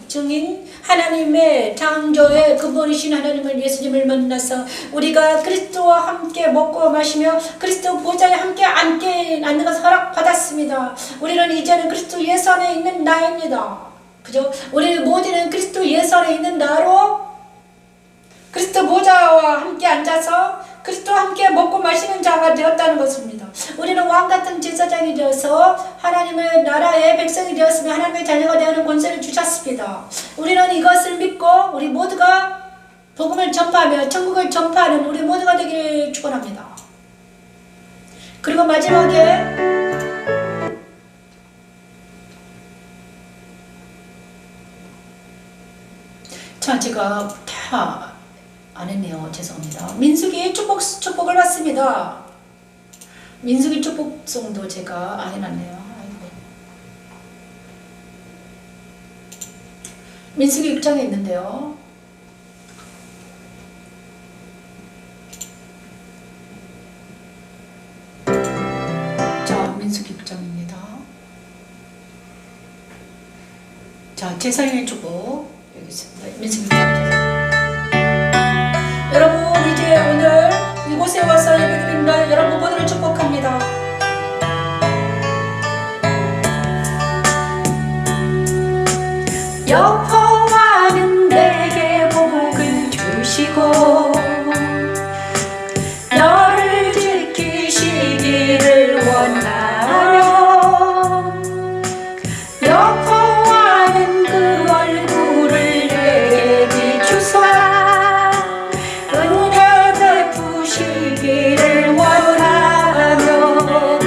Speaker 2: 증인 하나님의 창조의 근본이신 하나님을 예수님을 만나서 우리가 그리스도와 함께 먹고 마시며 그리스도 보좌에 함께 앉는 것을 허락받았습니다. 우리는 이제는 그리스도 예수 안에 있는 나입니다. 그죠? 우리 모두는 그리스도 예수 안에 있는 나로 그리스도 보좌와 함께 앉아서 그리스도와 함께 먹고 마시는 자가 되었다는 것입니다. 우리는 왕같은 제사장이 되어서 하나님의 나라의 백성이 되었으며 하나님의 자녀가 되는 권세를 주셨습니다. 우리는 이것을 믿고 우리 모두가 복음을 전파하며 천국을 전파하는 우리 모두가 되기를 축원합니다. 그리고 마지막에 자, 제가 다 안 했네요. 죄송합니다. 민수기 축복을 받습니다. 민수기 축복송도 제가 안 해놨네요. 아이고. 민수기 6장에 있는데요. 자, 민수기 6장입니다. 자, 제사장의 축복 여기 있습니다. 민수기 6장. 여러분 이제 오늘 이곳에 와서 예배드립니다. 여러분 모두를 축복합니다. 여호와는 내게 복을 주시고 너를 지키시기를 원하며 여호와는 그 얼굴을 내게 비추사 시기를 원하며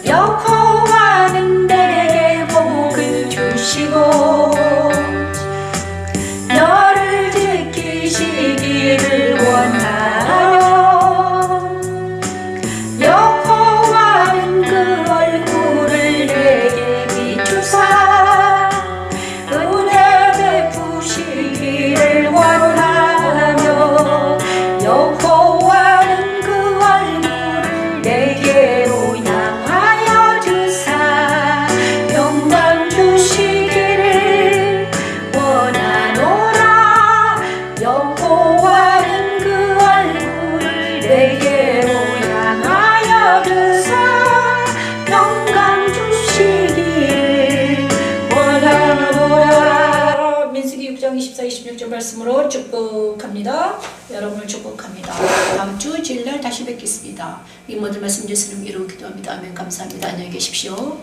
Speaker 2: 여호와는 내게 복을 주시고 너를 지키시기를 원하며 여호와는 그 얼굴을 내게 비추사 은혜 베푸시기를 원하며 여호와는 그 얼굴을 내게로 향하여 주사 영광 주시기를 원하노라 여호와는 그 얼굴을 내게로 향하여 주사 영광 주시기를 원하노라. 민수기 6장 24, 26절 말씀으로 축복합니다. 여러분을 축복합니다. 다음 주 주일날 다시 뵙겠습니다. 이 모든 말씀 예수님 이루어 기도합니다. 아멘. 감사합니다. 안녕히 계십시오.